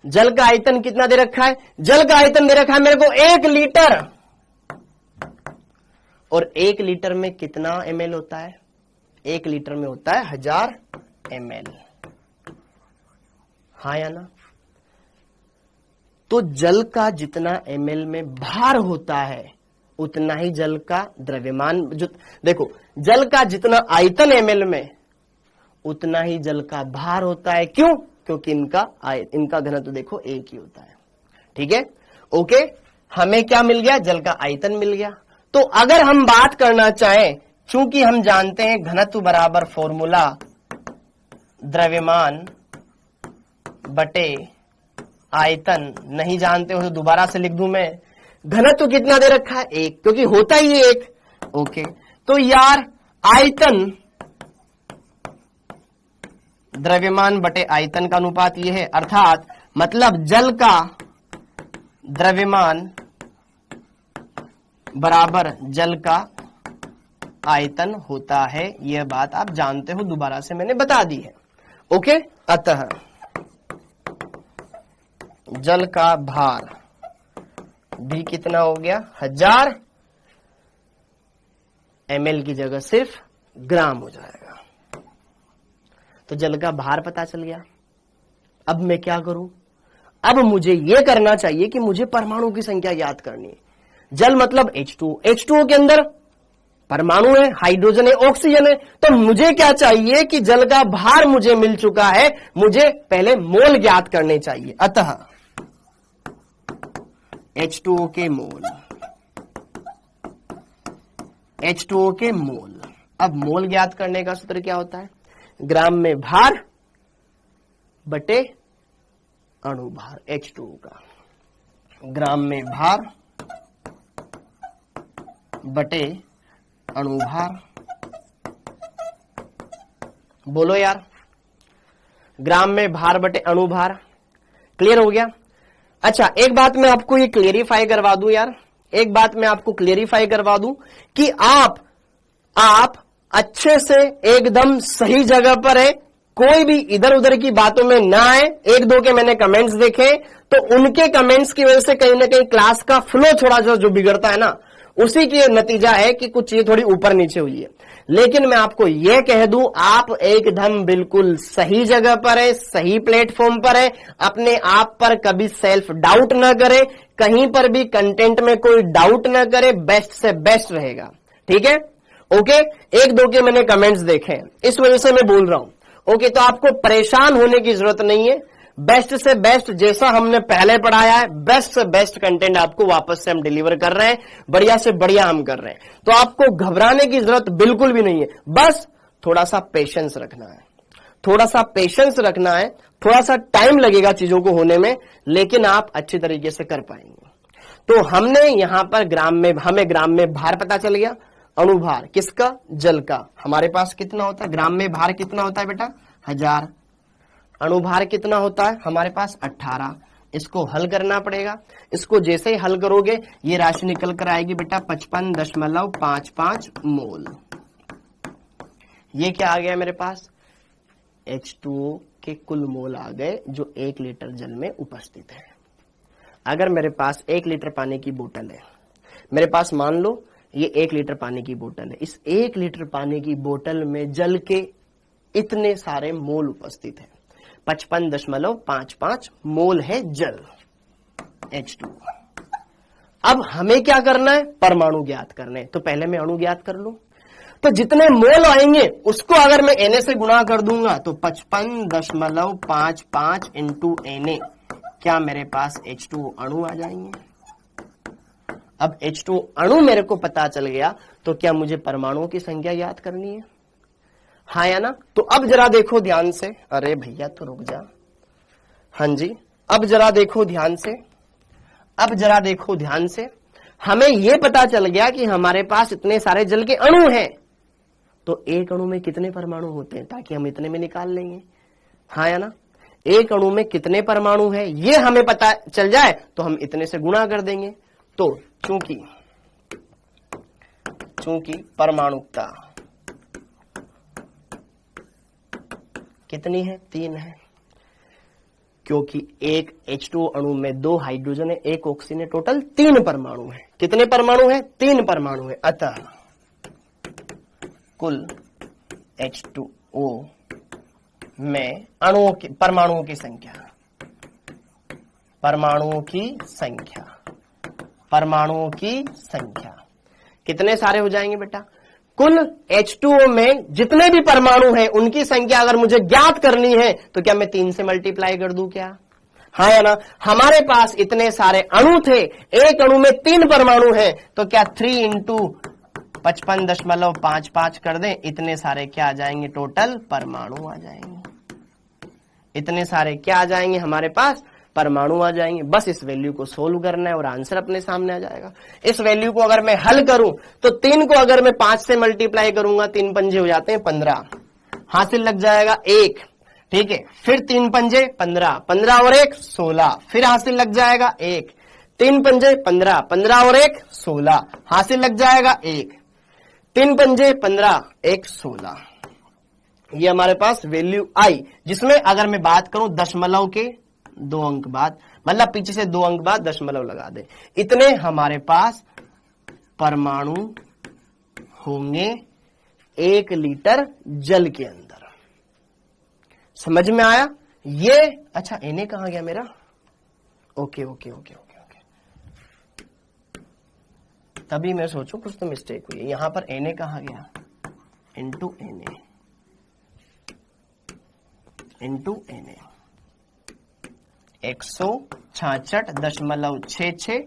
जल का आयतन कितना दे रखा है, जल का आयतन दे रखा है मेरे को 1 लीटर। और 1 लीटर में कितना ml होता है, 1 लीटर में होता है 1000 ml, हाँ या ना। तो जल का जितना ml में भार होता है उतना ही जल का द्रव्यमान, जो देखो जल का जितना आयतन ml में उतना ही जल का भार होता है। क्यों, क्योंकि इनका घनत्व देखो एक ही होता है, ठीक है। ओके, हमें क्या मिल गया, जल का आयतन मिल गया। तो अगर हम बात करना चाहें, चूंकि हम जानते हैं घनत्व बराबर फॉर्मूला द्रव्यमान बटे आयतन नहीं जानते हो तो दोबारा से लिख दूं मैं, घनत्व कितना दे रखा है 1, क्योंकि होता ही है 1। ओके, तो यार आयतन द्रव्यमान बटे आयतन का अनुपात ये है, अर्थात मतलब जल का द्रव्यमान बराबर जल का आयतन होता है। यह बात आप जानते हो, दोबारा से मैंने बता दी है। ओके, अतः जल का भार भी कितना हो गया 1000 ml की जगह सिर्फ ग्राम हो जाएगा। तो जल का भार पता चल गया। अब मैं क्या करूं? अब मुझे यह करना चाहिए कि मुझे परमाणु की संख्या याद करनी है। जल मतलब H2O, H2O के अंदर परमाणु है, हाइड्रोजन है, ऑक्सीजन है। तो मुझे क्या चाहिए कि जल का भार मुझे मिल चुका है, मुझे पहले मोल ज्ञात करने चाहिए। अतः H2O के मोल, H2O के मोल। अब मोल ज्ञात करने का सूत्र क्या होता है? ग्राम में भार बटे अणुभार H2O का, ग्राम में भार बटे अणुभार। बोलो यार, ग्राम में भार बटे अणुभार। क्लियर हो गया? अच्छा, एक बात मैं आपको ये क्लियरिफाई करवा दूं यार, एक बात मैं आपको क्लियरिफाई करवा दूं कि आप अच्छे से एकदम सही जगह पर है, कोई भी इधर उधर की बातों में ना आए। एक दो के मैंने कमेंट्स देखे, तो उनके कमेंट्स की वजह से कहीं ना कहीं क्लास का फ्लो थोड़ा सा जो बिगड़ता है ना, उसी की नतीजा है कि कुछ चीजें थोड़ी ऊपर नीचे हुई है। लेकिन मैं आपको यह कह दूं, आप एकदम बिल्कुल सही जगह पर है, सही प्लेटफॉर्म पर है। अपने आप पर कभी सेल्फ डाउट ना करें, कहीं पर भी कंटेंट में कोई डाउट ना करे, बेस्ट से बेस्ट रहेगा। ठीक है? ओके, एक दो के मैंने कमेंट्स देखे, इस वजह से मैं बोल रहा हूं। ओके, तो आपको परेशान होने की जरूरत नहीं है। बेस्ट से बेस्ट जैसा हमने पहले पढ़ाया है, बेस्ट से बेस्ट कंटेंट आपको वापस से हम डिलीवर कर रहे हैं, बढ़िया से बढ़िया हम कर रहे हैं। तो आपको घबराने की जरूरत बिल्कुल भी नहीं है, बस थोड़ा सा पेशेंस रखना है, थोड़ा सा पेशेंस रखना है। थोड़ा सा टाइम लगेगा चीजों को होने में, लेकिन आप अच्छी तरीके से कर पाएंगे। तो हमने यहां पर हमें ग्राम में भार पता चल गया, अणुभार किसका? जल का। हमारे पास कितना होता है? ग्राम में भार कितना होता है बेटा? 1000। अणुभार कितना होता है हमारे पास? 18। इसको हल करना पड़ेगा। इसको जैसे ही हल करोगे ये राशि निकल कर आएगी बेटा 55.55 मोल। ये क्या आ गया मेरे पास? H2O के कुल मोल आ गए जो 1 लीटर जल में उपस्थित है। अगर मेरे पास 1 लीटर पानी की बोतल है, मेरे पास मान लो ये 1 लीटर पानी की बोतल है, इस 1 लीटर पानी की बोतल में जल के इतने सारे मोल उपस्थित है। 55.55 मोल है जल H2O। अब हमें क्या करना है? परमाणु ज्ञात करने हैं। तो पहले मैं अणु ज्ञात कर लूं। तो जितने मोल आएंगे उसको अगर मैं Na से गुणा कर दूंगा तो 55.55 इंटू Na, क्या मेरे पास H2O अणु आ जाएंगे। अब H2O अणु मेरे को पता चल गया, तो क्या मुझे परमाणुओं की संख्या याद करनी है? हाँ या ना? तो अब जरा देखो ध्यान से। अरे भैया तो रुक जा। हाँ जी, अब जरा देखो ध्यान से, अब जरा देखो ध्यान से। हमें यह पता चल गया कि हमारे पास इतने सारे जल के अणु हैं, तो एक अणु में कितने परमाणु होते हैं, ताकि हम इतने में निकाल लेंगे। हाँ या ना? एक अणु में कितने परमाणु है ये हमें पता चल जाए तो हम इतने से गुणा कर देंगे। तो चूंकि परमाणुकता कितनी है? 3 है, क्योंकि एक H2O अणु में 2 हाइड्रोजन है, 1 ऑक्सीजन है, टोटल 3 परमाणु है। कितने परमाणु है? 3 परमाणु है। अतः कुल H2O में परमाणुओं की संख्या, परमाणुओं की संख्या कितने सारे हो जाएंगे बेटा? कुल H2O में जितने भी परमाणु हैं उनकी संख्या अगर मुझे ज्ञात करनी है तो क्या मैं 3 से मल्टीप्लाई कर दूं क्या? हाँ या ना? हमारे पास इतने सारे अणु थे, एक अणु में 3 परमाणु हैं, तो क्या 3 इंटू 55.55 कर दें, इतने सारे क्या आ जाएंगे? टोटल परमाणु आ जाएंगे। इतने सारे क्या आ जाएंगे हमारे पास? परमाणु आ जाएंगे। बस इस वैल्यू को सोल्व करना है और आंसर अपने सामने आ जाएगा। इस वैल्यू को अगर मैं हल करूं तो 3 को अगर मैं 5 से मल्टीप्लाई करूंगा, 3 पंजे हो जाते हैं 15, हासिल लग जाएगा 1, ठीक है। फिर 3 पंजे 15, 15 और 1 16, फिर हासिल लग जाएगा 1, 3 पंजे 15, 15 और 1 16, हासिल लग जाएगा 1, 3 पंजे 15, 1 16। ये हमारे पास वैल्यू आई, जिसमें अगर मैं बात करूं दशमलव के 2 अंक बाद, मतलब पीछे से 2 अंक बाद दशमलव लगा दे, इतने हमारे पास परमाणु होंगे 1 लीटर जल के अंदर। समझ में आया ये? अच्छा Na कहां गया मेरा? Okay okay okay okay okay, तभी मैं सोचूं कुछ तो मिस्टेक हुई है। यहां पर Na कहां गया? Into Na into Na, 166.66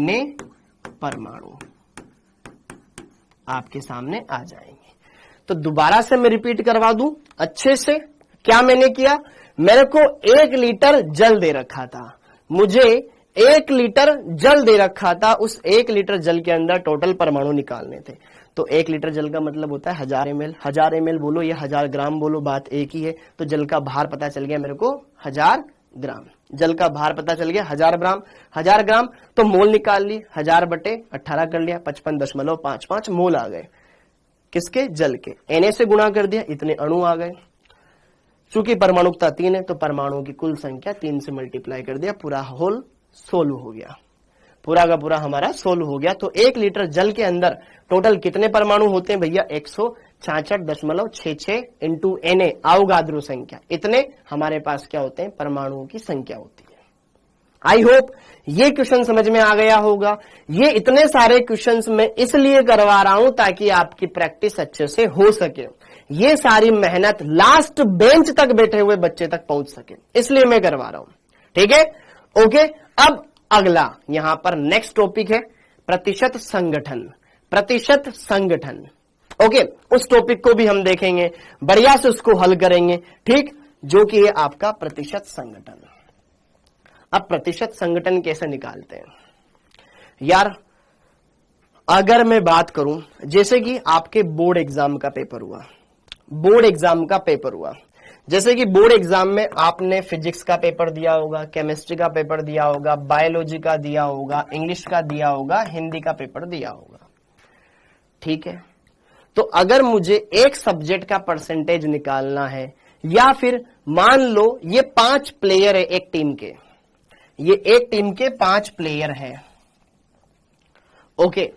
Na परमाणु आपके सामने आ जाएंगे। तो दोबारा से मैं रिपीट करवा दूं अच्छे से। क्या मैंने किया? मेरे को 1 लीटर जल दे रखा था, मुझे 1 लीटर जल दे रखा था, उस 1 लीटर जल के अंदर टोटल परमाणु निकालने थे। तो 1 लीटर जल का मतलब होता है 1000 ml, 1000 ml बोलो या 1000 ग्राम बोलो, बात एक ही है। तो जल का भार पता चल गया मेरे को 1000 ग्राम, जल का भार पता चल गया 1000 ग्राम, 1000 ग्राम। तो मोल निकाल ली, 1000/18 कर लिया, 55.55 मोल आ गए। किसके? जल के। Na से गुणा कर दिया, इतने अणु आ गए। चूंकि परमाणुकता 3 है तो परमाणुओं की कुल संख्या 3 से मल्टीप्लाई कर दिया, पूरा होल 16 हो गया, पूरा का पूरा हमारा 16 हो गया। तो 1 लीटर जल के अंदर टोटल कितने परमाणु होते हैं भैया? 166.66 इंटू Na, अवगाद्रो संख्या, इतने हमारे पास क्या होते हैं? परमाणुओं की संख्या होती है। आई होप ये क्वेश्चन समझ में आ गया होगा। ये इतने सारे क्वेश्चंस मैं इसलिए करवा रहा हूं ताकि आपकी प्रैक्टिस अच्छे से हो सके, ये सारी मेहनत लास्ट बेंच तक बैठे हुए बच्चे तक पहुंच सके, इसलिए मैं करवा रहा हूं। ठीक है, ओके। अब अगला यहां पर नेक्स्ट टॉपिक है प्रतिशत संगठन। प्रतिशत संगठन, ओके, उस टॉपिक को भी हम देखेंगे, बढ़िया से उसको हल करेंगे, ठीक, जो कि है आपका प्रतिशत संगठन। अब प्रतिशत संगठन कैसे निकालते हैं यार? अगर मैं बात करूं, जैसे कि आपके बोर्ड एग्जाम का पेपर हुआ, बोर्ड एग्जाम का पेपर हुआ, जैसे कि बोर्ड एग्जाम में आपने फिजिक्स का पेपर दिया होगा, केमिस्ट्री का पेपर दिया होगा, बायोलॉजी का दिया होगा, इंग्लिश का दिया होगा, हिंदी का पेपर दिया होगा, ठीक है। तो अगर मुझे एक सब्जेक्ट का परसेंटेज निकालना है, या फिर मान लो ये 5 प्लेयर है एक टीम के, ये एक टीम के 5 प्लेयर है, ओके,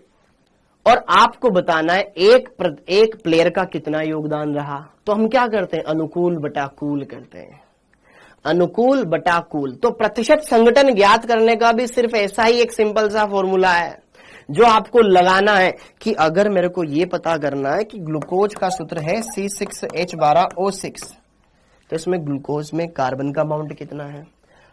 और आपको बताना है एक प्लेयर का कितना योगदान रहा, तो हम क्या करते हैं? अनुकूल बटा कुल करते हैं, अनुकूल बटा कुल। तो प्रतिशत संगठन ज्ञात करने का भी सिर्फ ऐसा ही एक सिंपल सा फॉर्मूला है जो आपको लगाना है कि अगर मेरे को ये पता करना है कि ग्लूकोज का सूत्र है C6H12O6, तो इसमें ग्लूकोज में कार्बन का अमाउंट कितना है,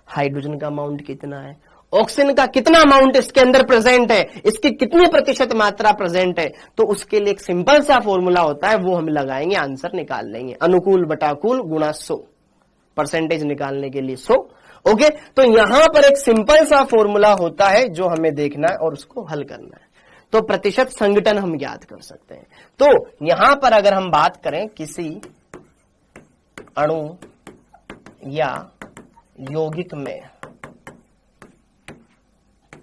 हाइड्रोजन का अमाउंट कितना है, ऑक्सीजन का कितना अमाउंट इसके अंदर प्रेजेंट है, इसकी कितनी प्रतिशत मात्रा प्रेजेंट है, तो उसके लिए एक सिंपल सा फॉर्मूला होता है, वो हम लगाएंगे, आंसर निकाल लेंगे। अनुकूल बटा कुल गुणा 100, परसेंटेज निकालने के लिए 100, ओके। तो यहां पर एक सिंपल सा फॉर्मूला होता है जो हमें देखना है और उसको हल करना है, तो प्रतिशत संगठन हम ज्ञात कर सकते हैं। तो यहां पर अगर हम बात करें किसी अणु या यौगिक में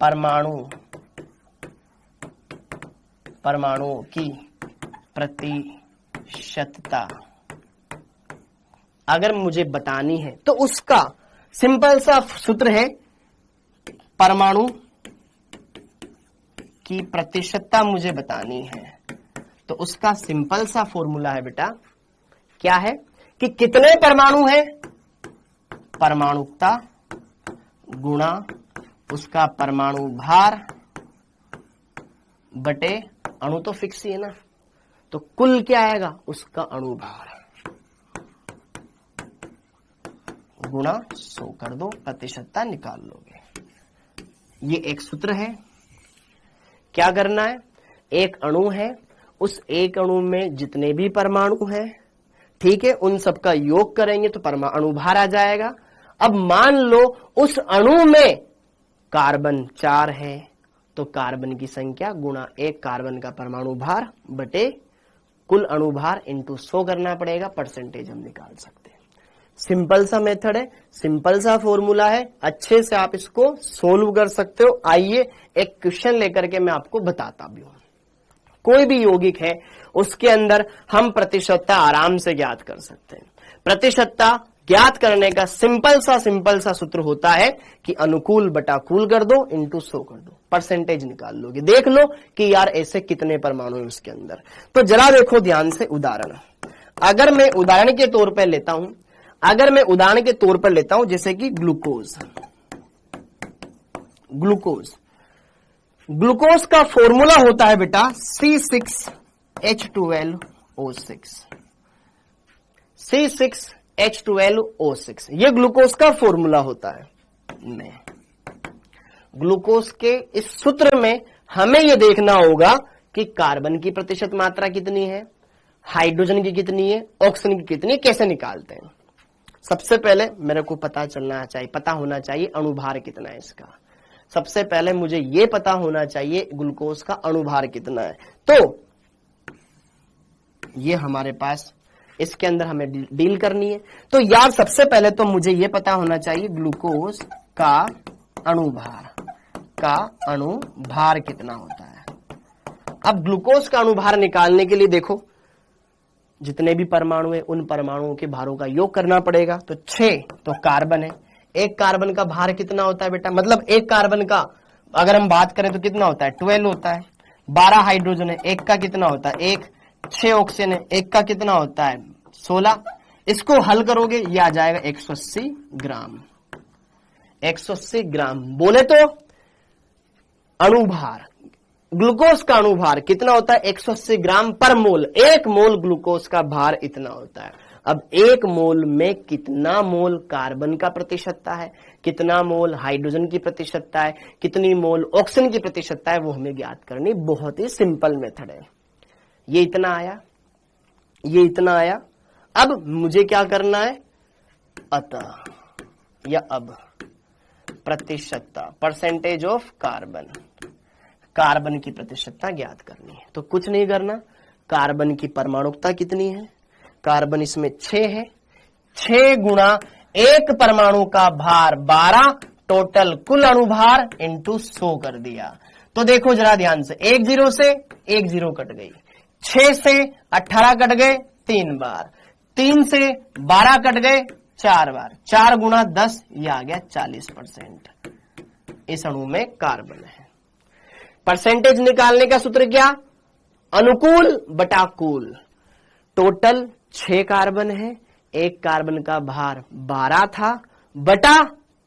परमाणुओं की प्रतिशतता अगर मुझे बतानी है, तो उसका सिंपल सा सूत्र है, परमाणु की प्रतिशतता मुझे बतानी है, तो उसका सिंपल सा फॉर्मूला है बेटा, क्या है कि कितने परमाणु हैं, परमाणुकता गुणा उसका परमाणु भार बटे अणु, तो फिक्स ही है ना, तो कुल क्या आएगा, उसका अणु भार गुणा 100 कर दो, प्रतिशतता निकाल लोगे। ये एक सूत्र है। क्या करना है? एक अणु है, उस एक अणु में जितने भी परमाणु हैं, ठीक है, उन सबका योग करेंगे तो परमाणु भार आ जाएगा। अब मान लो उस अणु में कार्बन 4 है, तो कार्बन की संख्या गुणा 1 कार्बन का परमाणु भार बटे कुल अणु भार इंटू 100 करना पड़ेगा, परसेंटेज हम निकाल सकते हैं। सिंपल सा मेथड है, सिंपल सा फॉर्मूला है, अच्छे से आप इसको सोल्व कर सकते हो। आइए एक क्वेश्चन लेकर के मैं आपको बताता भी हूं। कोई भी यौगिक है उसके अंदर हम प्रतिशतता आराम से ज्ञात कर सकते हैं। प्रतिशतता ज्ञात करने का सिंपल सा सूत्र होता है कि अनुकूल बटा कूल कर दो इंटू 100 कर दो, परसेंटेज निकाल लोगे। देख लो कि यार ऐसे कितने परमाणु हैं उसके अंदर। तो जरा देखो ध्यान से उदाहरण। अगर मैं उदाहरण के तौर पर लेता हूं, जैसे कि ग्लूकोज। ग्लूकोज का फॉर्मूला होता है बेटा C6H12O6। C6H12O6 ये ग्लूकोज का फॉर्मूला होता है। ग्लूकोज के इस सूत्र में हमें यह देखना होगा कि कार्बन की प्रतिशत मात्रा कितनी है, हाइड्रोजन की कितनी है, ऑक्सीजन की कितनी है, कैसे निकालते हैं। सबसे पहले मेरे को पता होना चाहिए अणुभार कितना है इसका। सबसे पहले मुझे यह पता होना चाहिए ग्लूकोज का अणुभार कितना है। तो ये हमारे पास इसके अंदर हमें डील करनी है। तो यार सबसे पहले तो मुझे यह पता होना चाहिए ग्लूकोज का अणुभार कितना होता है। अब ग्लूकोज का अणुभार निकालने के लिए देखो जितने भी परमाणु है उन परमाणुओं के भारों का योग करना पड़ेगा। तो 6 तो कार्बन है, एक कार्बन का भार कितना होता है बेटा, मतलब एक कार्बन का अगर हम बात करें तो कितना होता है 12 होता है। 12 हाइड्रोजन है, एक का कितना होता है 1। 6 ऑक्सीजन है, एक का कितना होता है 16। इसको हल करोगे ये आ जाएगा 180 ग्राम। 180 ग्राम बोले तो अणुभार, ग्लूकोज का अणुभार कितना होता है 180 ग्राम पर मोल। 1 मोल ग्लूकोज का भार इतना होता है। अब 1 मोल में कितना मोल कार्बन का प्रतिशतता है, कितना मोल हाइड्रोजन की प्रतिशतता है, कितनी मोल ऑक्सीजन की प्रतिशतता है, वो हमें ज्ञात करनी। बहुत ही सिंपल मेथड है। ये इतना आया। अब मुझे क्या करना है, अतः या अब प्रतिशतता, परसेंटेज ऑफ कार्बन की प्रतिशतता ज्ञात करनी है। तो कुछ नहीं करना, कार्बन की परमाणुकता कितनी है, कार्बन इसमें 6 है, 6 गुणा 1 परमाणु का भार 12, टोटल कुल अणुभार इंटू 100 कर दिया। तो देखो जरा ध्यान से, 1 0 से 1 0 कट गई, 6 से 18 कट गए 3 बार, 3 से 12 कट गए 4 बार, 4 गुणा 10 ये आ गया 40%। इस अणु में कार्बन है। परसेंटेज निकालने का सूत्र क्या, अनुकूल बटा कूल। टोटल 6 कार्बन है, एक कार्बन का भार 12 था बटा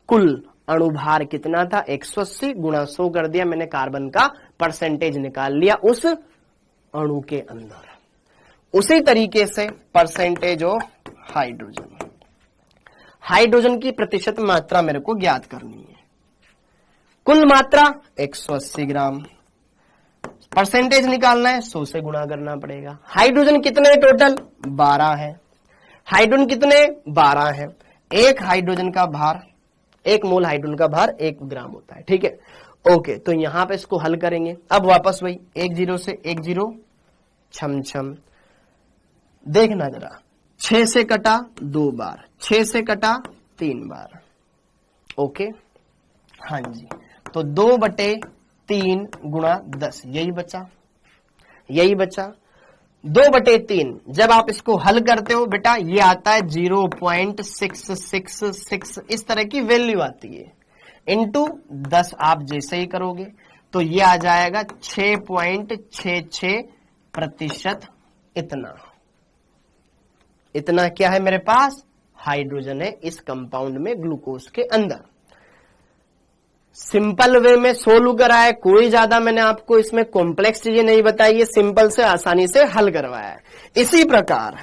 कुल अणुभार कितना था 180 गुणा 100 कर दिया मैंने, कार्बन का परसेंटेज निकाल लिया उस अणु के अंदर। उसी तरीके से परसेंटेज ऑफ हाइड्रोजन की प्रतिशत मात्रा मेरे को ज्ञात करनी है। कुल मात्रा 180 ग्राम, परसेंटेज निकालना है 100 से गुणा करना पड़ेगा। हाइड्रोजन कितने टोटल 12 है, हाइड्रोजन कितने 12 है। एक हाइड्रोजन का भार, 1 मोल हाइड्रोजन का भार 1 ग्राम होता है, ठीक है। ओके, तो यहां पे इसको हल करेंगे। अब वापस वही 1 0 से 1 0 छम देखना जरा, 6 से कटा 2 बार, 6 से कटा 3 बार। ओके, हाँ जी, तो 2/3 गुणा 10 यही बचा 2/3। जब आप इसको हल करते हो बेटा ये आता है 0.666, इस तरह की वैल्यू आती है। इंटू 10 आप जैसे ही करोगे तो ये आ जाएगा 6.66%। इतना क्या है मेरे पास, हाइड्रोजन है इस कंपाउंड में ग्लूकोज के अंदर। सिंपल वे में सोल्व कराया, कोई ज्यादा मैंने आपको इसमें कॉम्प्लेक्स चीजें नहीं बताई है, सिंपल से आसानी से हल करवाया है। इसी प्रकार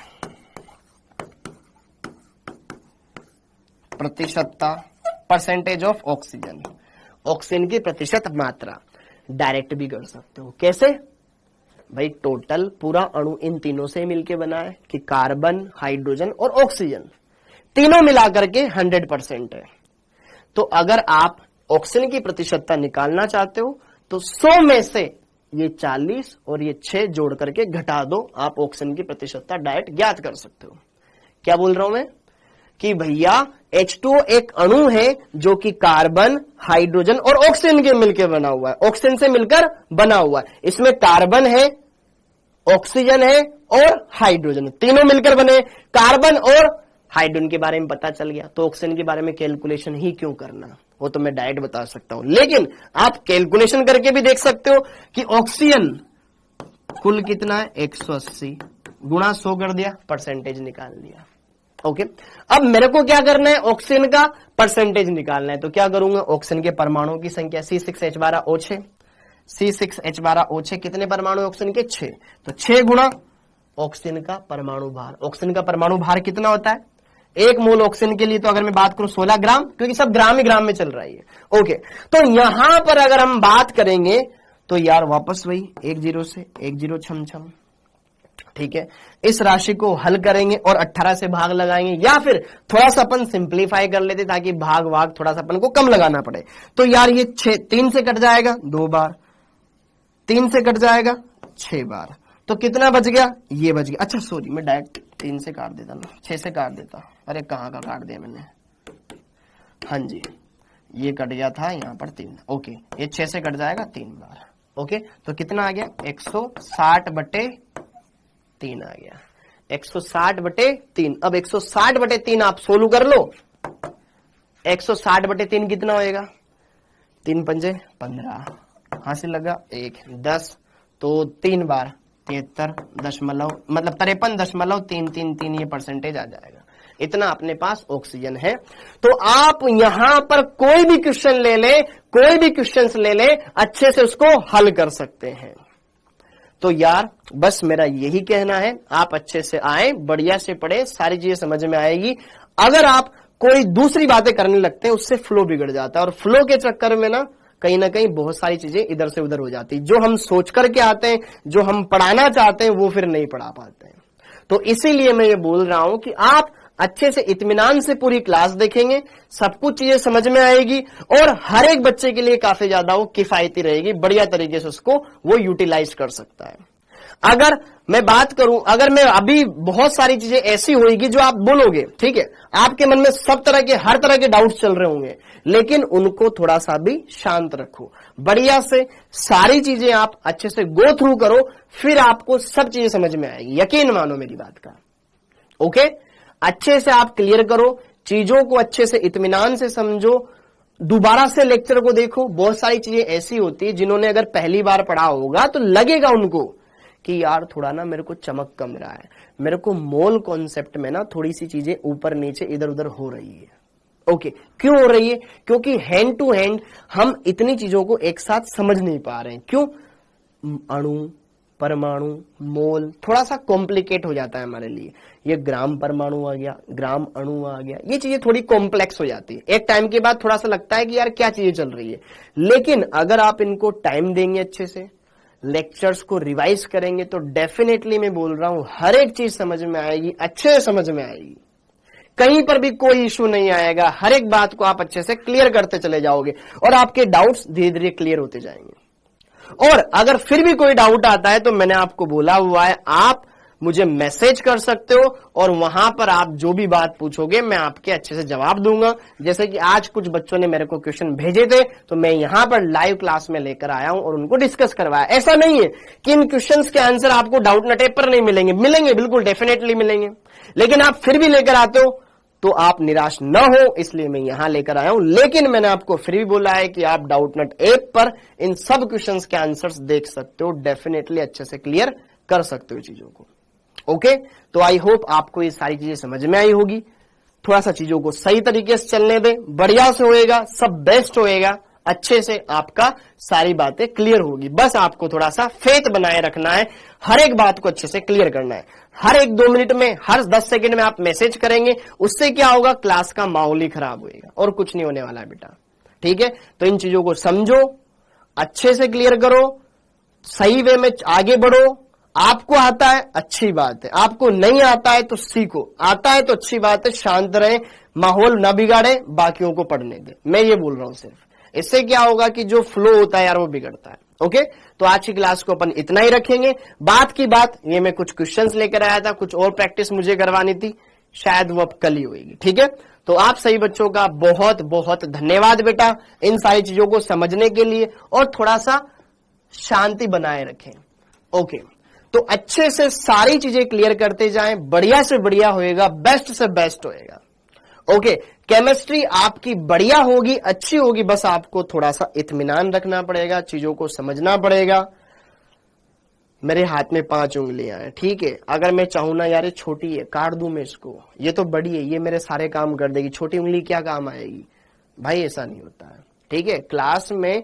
प्रतिशतता, परसेंटेज ऑफ ऑक्सीजन की प्रतिशत मात्रा डायरेक्ट भी कर सकते हो। कैसे भाई, टोटल पूरा अणु इन तीनों से मिलके बना है कि कार्बन, हाइड्रोजन और ऑक्सीजन। तीनों मिलाकर के 100% है। तो अगर आप ऑक्सीजन की प्रतिशतता निकालना चाहते हो तो 100 में से ये 40 और ये 6 जोड़ करके घटा दो, आप ऑक्सीजन की प्रतिशतता डायरेक्ट ज्ञात कर सकते हो। क्या बोल रहा हूं मैं कि भैया H2O एक अणु है जो कि कार्बन, हाइड्रोजन और ऑक्सीजन के मिलकर बना हुआ है, ऑक्सीजन से मिलकर बना हुआ है। इसमें कार्बन है, ऑक्सीजन है और हाइड्रोजन, तीनों मिलकर बने। कार्बन और हाइड्रोजन के बारे में पता चल गया, तो ऑक्सीजन के बारे में कैलकुलेशन ही क्यों करना, वो तो मैं डायरेक्ट बता सकता हूं। लेकिन आप कैलकुलेशन करके भी देख सकते हो कि ऑक्सीजन कुल कितना है, 180 गुणा 100 कर दिया, परसेंटेज निकाल दिया। ओके, अब मेरे को क्या करना है, ऑक्सीजन का परसेंटेज निकालना है। तो क्या करूंगा, ऑक्सीजन के परमाणुओं की संख्या C6H12O6, C6H12O6 कितने परमाणु ऑक्सीजन के, 6, तो 6 गुणा ऑक्सीजन का परमाणु भार। ऑक्सीजन का परमाणु भार कितना होता है, 1 मोल ऑक्सीजन के लिए तो अगर मैं बात करूं 16 ग्राम, क्योंकि सब ग्राम ही ग्राम में चल रहा है। ओके, तो यहां पर अगर हम बात करेंगे तो यार वापस वही 1 0 से 1 0 छम छम, ठीक है। इस राशि को हल करेंगे और 18 से भाग लगाएंगे, या फिर थोड़ा सा अपन सिंप्लीफाई कर लेते ताकि भाग वाग थोड़ा सा अपन को कम लगाना पड़े। तो यार ये 3 से कट जाएगा 2 बार, 3 से कट जाएगा 6 बार, तो कितना बच गया, ये बच गया। अच्छा सॉरी, मैं डायरेक्ट 3 से काट देता ना, 6 से काट देता, अरे कहां का काट दिया मैंने, हाँ जी ये कट गया था यहां पर 3। ओके, ये 6 से कट जाएगा 3 बार। ओके, तो कितना आ गया, 160/3 आ गया, 160/3। अब 160/3 आप सोल्व कर लो, 160/3 कितना होएगा, 3 पंजे 15, हासिल लगा 1 10, तो 3 बार 73 मतलब 53.333 ये परसेंटेज आ जाएगा। इतना अपने पास ऑक्सीजन है। तो आप यहां पर कोई भी क्वेश्चन ले ले, कोई भी क्वेश्चन ले ले, अच्छे से उसको हल कर सकते हैं। तो यार बस मेरा यही कहना है, आप अच्छे से आए, बढ़िया से पढ़े, सारी चीजें समझ में आएगी। अगर आप कोई दूसरी बातें करने लगते हैं उससे फ्लो बिगड़ जाता है, और फ्लो के चक्कर में ना कहीं बहुत सारी चीजें इधर से उधर हो जाती, जो हम सोच करके आते हैं, जो हम पढ़ाना चाहते हैं वो फिर नहीं पढ़ा पाते हैं। तो इसीलिए मैं ये बोल रहा हूं कि आप अच्छे से इत्मीनान से पूरी क्लास देखेंगे, सब कुछ चीजें समझ में आएगी, और हर एक बच्चे के लिए काफी ज्यादा वो किफायती रहेगी, बढ़िया तरीके से उसको वो यूटिलाइज कर सकता है। अगर मैं बात करूं, अगर मैं अभी बहुत सारी चीजें ऐसी होगी जो आप बोलोगे, ठीक है, आपके मन में सब तरह के हर तरह के डाउट्स चल रहे होंगे, लेकिन उनको थोड़ा सा भी शांत रखो, बढ़िया से सारी चीजें आप अच्छे से गो थ्रू करो, फिर आपको सब चीजें समझ में आएगी, यकीन मानो मेरी बात का। ओके, अच्छे से आप क्लियर करो, चीजों को अच्छे से इत्मीनान से समझो, दोबारा से लेक्चर को देखो। बहुत सारी चीजें ऐसी होती है जिन्होंने अगर पहली बार पढ़ा होगा तो लगेगा उनको कि यार थोड़ा ना मेरे को चमक कम रहा है, मेरे को मोल कॉन्सेप्ट में ना थोड़ी सी चीजें ऊपर नीचे इधर उधर हो रही है। ओके, क्यों हो रही है, क्योंकि हैंड टू हैंड हम इतनी चीजों को एक साथ समझ नहीं पा रहे हैं। क्यों, अणु, परमाणु, मोल थोड़ा सा कॉम्प्लिकेट हो जाता है हमारे लिए। ये ग्राम परमाणु आ गया, ग्राम अणु आ गया, ये चीजें थोड़ी कॉम्प्लेक्स हो जाती है। एक टाइम के बाद थोड़ा सा लगता है कि यार क्या चीजें चल रही है, लेकिन अगर आप इनको टाइम देंगे, अच्छे से लेक्चर्स को रिवाइज करेंगे, तो डेफिनेटली मैं बोल रहा हूं हर एक चीज समझ में आएगी, अच्छे से समझ में आएगी, कहीं पर भी कोई इश्यू नहीं आएगा। हर एक बात को आप अच्छे से क्लियर करते चले जाओगे और आपके डाउट्स धीरे धीरे क्लियर होते जाएंगे। और अगर फिर भी कोई डाउट आता है तो मैंने आपको बोला हुआ है, आप मुझे मैसेज कर सकते हो और वहां पर आप जो भी बात पूछोगे मैं आपके अच्छे से जवाब दूंगा। जैसे कि आज कुछ बच्चों ने मेरे को क्वेश्चन भेजे थे, तो मैं यहां पर लाइव क्लास में लेकर आया हूं और उनको डिस्कस करवाया। ऐसा नहीं है कि इन क्वेश्चंस के आंसर आपको डाउट नट ऐप पर नहीं मिलेंगे, मिलेंगे, बिल्कुल डेफिनेटली मिलेंगे, लेकिन आप फिर भी लेकर आते हो तो आप निराश न हो, इसलिए मैं यहां लेकर आया हूं। लेकिन मैंने आपको फिर भी बोला है कि आप डाउटनट ऐप पर इन सब क्वेश्चंस के आंसर्स देख सकते हो, डेफिनेटली अच्छे से क्लियर कर सकते हो चीजों को। ओके, तो आई होप आपको ये सारी चीजें समझ में आई होगी। थोड़ा सा चीजों को सही तरीके से चलने दे, बढ़िया से होएगा, सब बेस्ट होएगा, अच्छे से आपका सारी बातें क्लियर होगी। बस आपको थोड़ा सा फेथ बनाए रखना है, हर एक बात को अच्छे से क्लियर करना है। हर एक 2 मिनट में, हर 10 सेकंड में आप मैसेज करेंगे, उससे क्या होगा, क्लास का माहौल ही खराब होएगा और कुछ नहीं होने वाला है बेटा। ठीक है, तो इन चीजों को समझो, अच्छे से क्लियर करो, सही वे में आगे बढ़ो, आपको आता है अच्छी बात है, आपको नहीं आता है तो सीखो, आता है तो अच्छी बात है, शांत रहे, माहौल ना बिगाड़े, बाकियों को पढ़ने दे। मैं ये बोल रहा हूं सिर्फ, इससे क्या होगा कि जो फ्लो होता है यार वो बिगड़ता है। ओके, तो आज की क्लास को अपन इतना ही रखेंगे। बात की बात, ये मैं कुछ क्वेश्चंस लेकर आया था, कुछ और प्रैक्टिस मुझे करवानी थी, शायद वो अब कल ही होगी। ठीक है, तो आप सही बच्चों का बहुत बहुत धन्यवाद बेटा, इन सारी चीजों को समझने के लिए, और थोड़ा सा शांति बनाए रखें। ओके, तो अच्छे से सारी चीजें क्लियर करते जाएं, बढ़िया से बढ़िया होएगा, बेस्ट से बेस्ट होएगा। ओके, केमिस्ट्री आपकी बढ़िया होगी, अच्छी होगी, बस आपको थोड़ा सा इत्मीनान रखना पड़ेगा, चीजों को समझना पड़ेगा। मेरे हाथ में 5 उंगलियां हैं, ठीक है, अगर मैं चाहूं ना यार ये छोटी है, काट दूं मैं इसको, ये तो बड़ी है, ये मेरे सारे काम कर देगी, छोटी उंगली क्या काम आएगी? भाई ऐसा नहीं होता है। ठीक है, क्लास में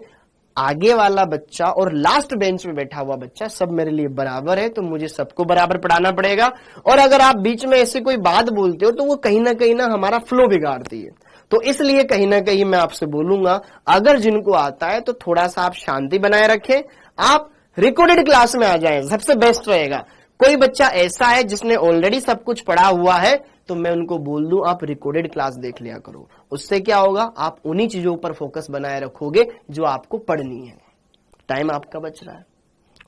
आगे वाला बच्चा और लास्ट बेंच में बैठा हुआ बच्चा सब मेरे लिए बराबर है, तो मुझे सबको बराबर पढ़ाना पड़ेगा। और अगर आप बीच में ऐसी कोई बात बोलते हो तो वो कहीं ना हमारा फ्लो बिगाड़ती है। तो इसलिए कहीं ना कहीं मैं आपसे बोलूंगा, अगर जिनको आता है तो थोड़ा सा आप शांति बनाए रखें, आप रिकॉर्डेड क्लास में आ जाएं, सबसे बेस्ट रहेगा। कोई बच्चा ऐसा है जिसने ऑलरेडी सब कुछ पढ़ा हुआ है, तो मैं उनको बोल दूं आप रिकॉर्डेड क्लास देख लिया करो। उससे क्या होगा, आप उन्हीं चीजों पर फोकस बनाए रखोगे जो आपको पढ़नी है, टाइम आपका बच रहा है।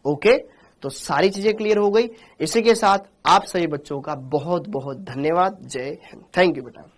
ओके, तो सारी चीजें क्लियर हो गई। इसी के साथ आप सभी बच्चों का बहुत बहुत धन्यवाद। जय हिंद। थैंक यू बेटा।